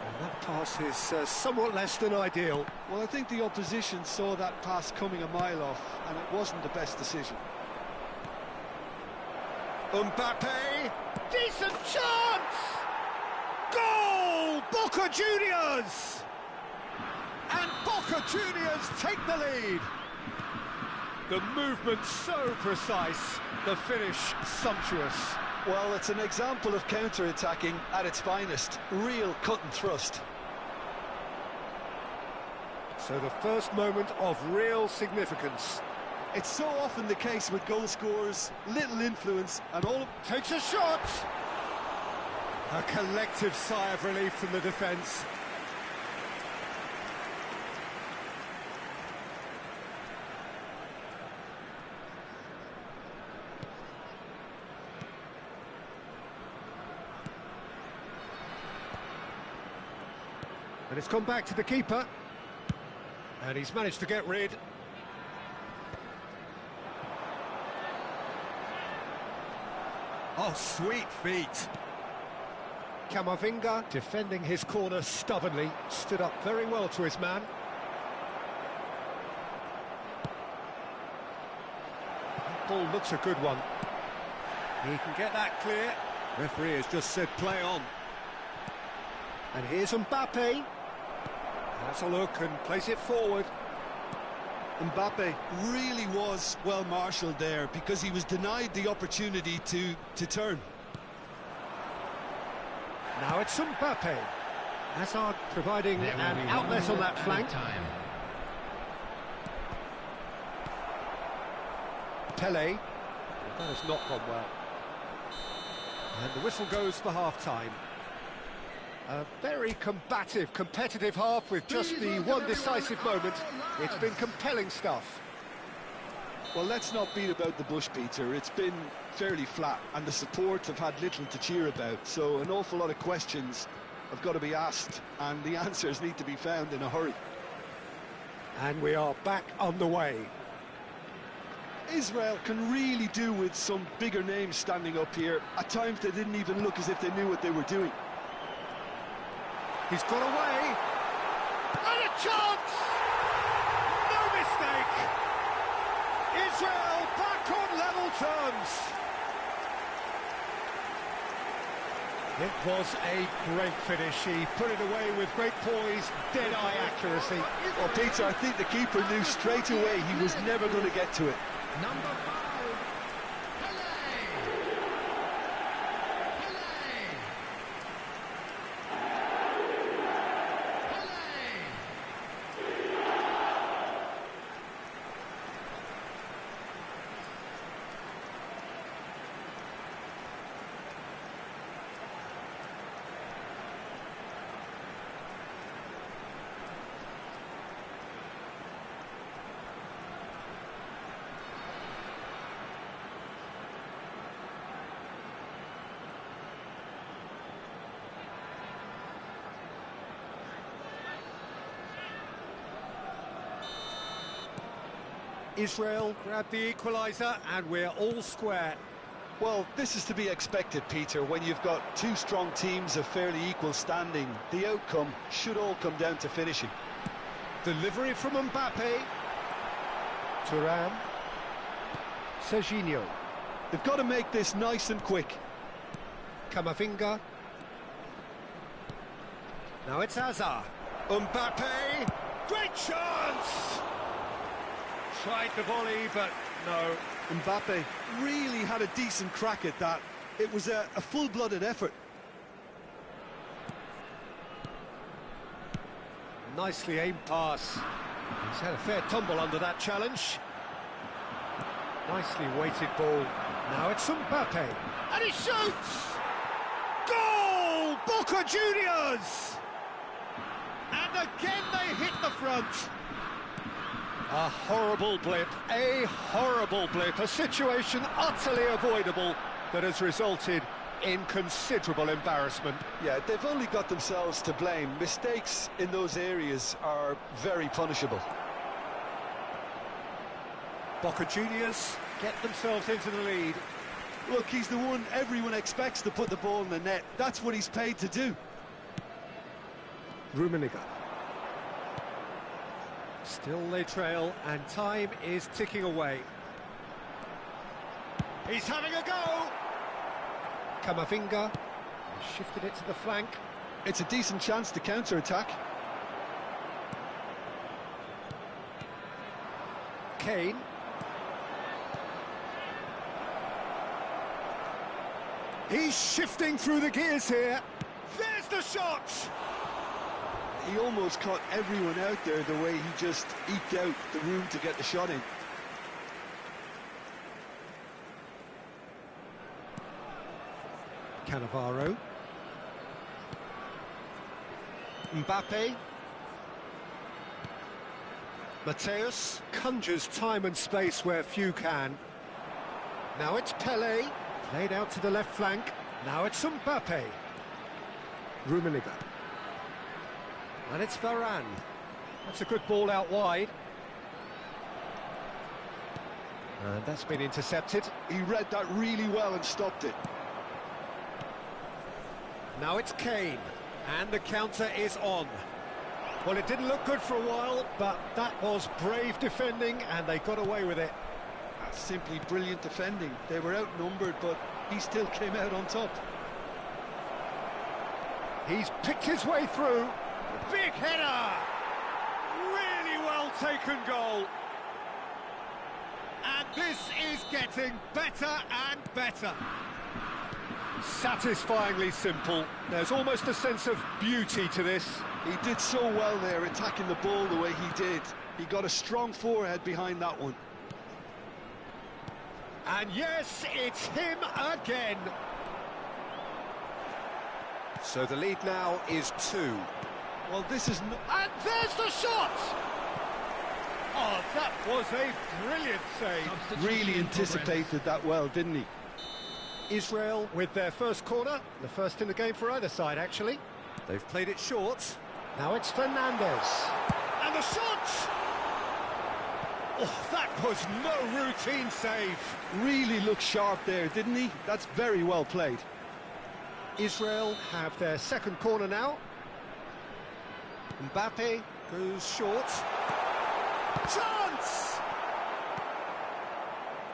And that pass is somewhat less than ideal. Well, I think the opposition saw that pass coming a mile off, and it wasn't the best decision. Mbappe! Decent chance! Goal! Boca Juniors! And Boca Juniors take the lead. The movement so precise, the finish sumptuous. Well, it's an example of counter-attacking at its finest. Real cut and thrust. So the first moment of real significance. It's so often the case with goal scorers, little influence, and all... Takes a shot! A collective sigh of relief from the defence. And it's gone back to the keeper. And he's managed to get rid. Oh, sweet feet. Camavinga, defending his corner stubbornly, stood up very well to his man. That ball looks a good one. He can get that clear. Referee has just said play on. And here's Mbappe. Has a look and plays it forward. Mbappe really was well marshalled there because he was denied the opportunity to turn. Now it's Mbappe. Hazard providing an outlet on that flank. Pele. That has not gone well. And the whistle goes for half-time. A very combative, competitive half with just the one decisive moment. It's been compelling stuff. Well, let's not beat about the bush, Peter. It's been fairly flat, and the support have had little to cheer about. So an awful lot of questions have got to be asked, and the answers need to be found in a hurry. And we are back on the way. Israel can really do with some bigger names standing up here. At times they didn't even look as if they knew what they were doing. He's got away. And a chance! No mistake! Israel back on level terms. It was a great finish. He put it away with great poise, dead-eye accuracy. Well, Peter, I think the keeper knew straight away he was never going to get to it. Number 5, Pele. Israel grabbed the equaliser and we're all square. Well, this is to be expected, Peter, when you've got two strong teams of fairly equal standing. The outcome should all come down to finishing. Delivery from Mbappe. Thuram. Serginho. They've got to make this nice and quick. Camavinga. Now it's Hazard. Mbappe. Great chance! Tried the volley, but no. Mbappe really had a decent crack at that. It was a full-blooded effort. Nicely aimed pass. He's had a fair tumble under that challenge. Nicely weighted ball. Now it's Mbappe. And he shoots! Goal! Boca Juniors! And again they hit the front. A horrible blip, a situation utterly avoidable that has resulted in considerable embarrassment. Yeah, they've only got themselves to blame. Mistakes in those areas are very punishable. Boca Juniors get themselves into the lead. Look, he's the one everyone expects to put the ball in the net. That's what he's paid to do. Rummenigge. Still they trail, and time is ticking away. He's having a go! Camavinga shifted it to the flank. It's a decent chance to counter-attack. Kane. He's shifting through the gears here. There's the shot! He almost caught everyone out there the way he just eked out the room to get the shot in. Cannavaro. Mbappe. Mateus conjures time and space where few can. Now it's Pelé, played out to the left flank. Now it's Mbappe. Rummenigge. And it's Varane. That's a good ball out wide. And that's been intercepted. He read that really well and stopped it. Now it's Kane, and the counter is on. Well, it didn't look good for a while, but that was brave defending, and they got away with it. That's simply brilliant defending. They were outnumbered, but he still came out on top. He's picked his way through. Big header! Really well taken goal. And this is getting better and better. Satisfyingly simple. There's almost a sense of beauty to this. He did so well there, attacking the ball the way he did. He got a strong forehead behind that one. And yes, it's him again. So the lead now is 2. Well, this is... And there's the shot! Oh, that was a brilliant save. Really anticipated that well, didn't he? Israel with their first corner, the first in the game for either side, actually. They've played it short. Now it's Fernandez. And the shot! Oh, that was no routine save. Really looked sharp there, didn't he? That's very well played. Israel have their second corner now. Mbappe goes short. Chance!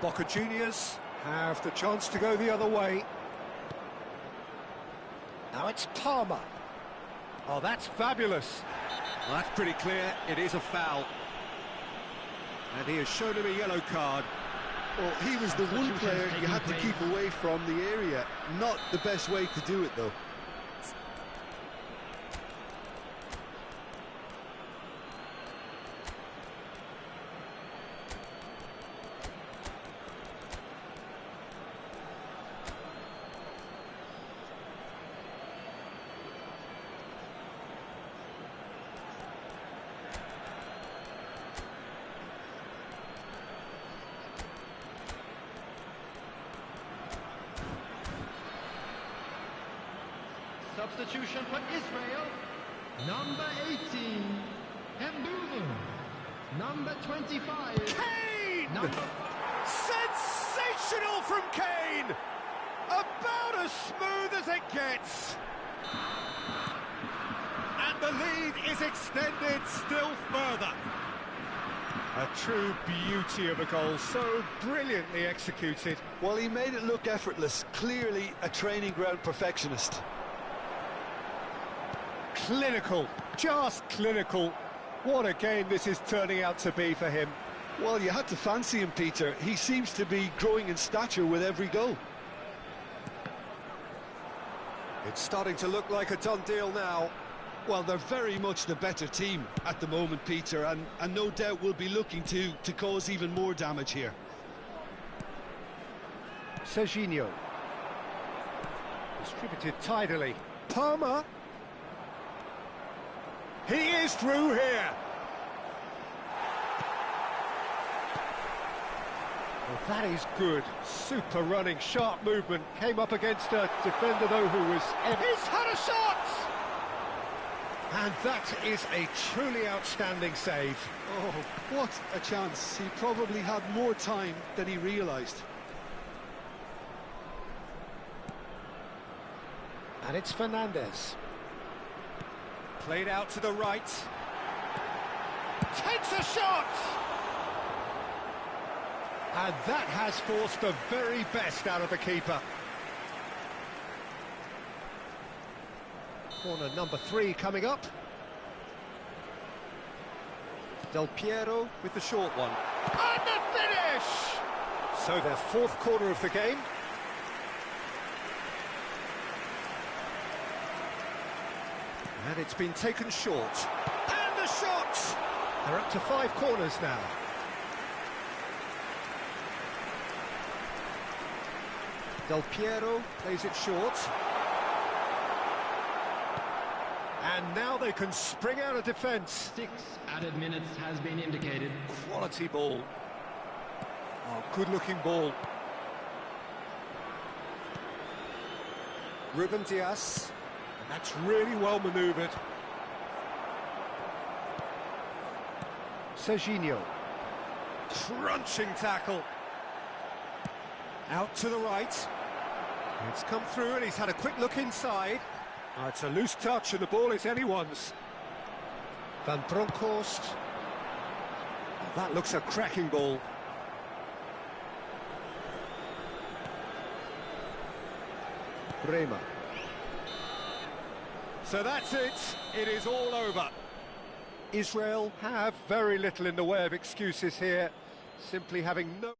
Boca Juniors have the chance to go the other way. Now it's Palmer. Oh, that's fabulous. Well, that's pretty clear. It is a foul. And he has shown him a yellow card. Well, he was the one player you had to keep away from the area. Not the best way to do it, though. Substitution for Israel. Number 18, Mbulu. Number 25. Kane! Sensational from Kane! About as smooth as it gets. And the lead is extended still further. A true beauty of a goal, so brilliantly executed. Well, he made it look effortless. Clearly a training ground perfectionist. Clinical, just clinical. What a game this is turning out to be for him. Well, you had to fancy him, Peter. He seems to be growing in stature with every goal. It's starting to look like a done deal now. Well, they're very much the better team at the moment, Peter, and no doubt will be looking to cause even more damage here. Serginho. Distributed tidily. Palmer. He is through here. Well, that is good. Super running, sharp movement. Came up against a defender, though, who was... He's had a shot! And that is a truly outstanding save. Oh, what a chance. He probably had more time than he realised. And it's Fernandez. Played out to the right. Takes a shot! And that has forced the very best out of the keeper. Corner number 3 coming up. Del Piero with the short one. And the finish! So their 4th corner of the game. And it's been taken short. And the shot! They're up to 5 corners now. Del Piero plays it short. And now they can spring out of defence. 6 added minutes has been indicated. Quality ball. Oh, good-looking ball. Ruben Diaz. And that's really well manoeuvred. Serginho. Crunching tackle. Out to the right. It's come through and he's had a quick look inside. Oh, it's a loose touch and the ball is anyone's. Van Bronckhorst. Oh, that looks a cracking ball. Bremer. So that's it. It is all over. Israel have very little in the way of excuses here. Simply having no...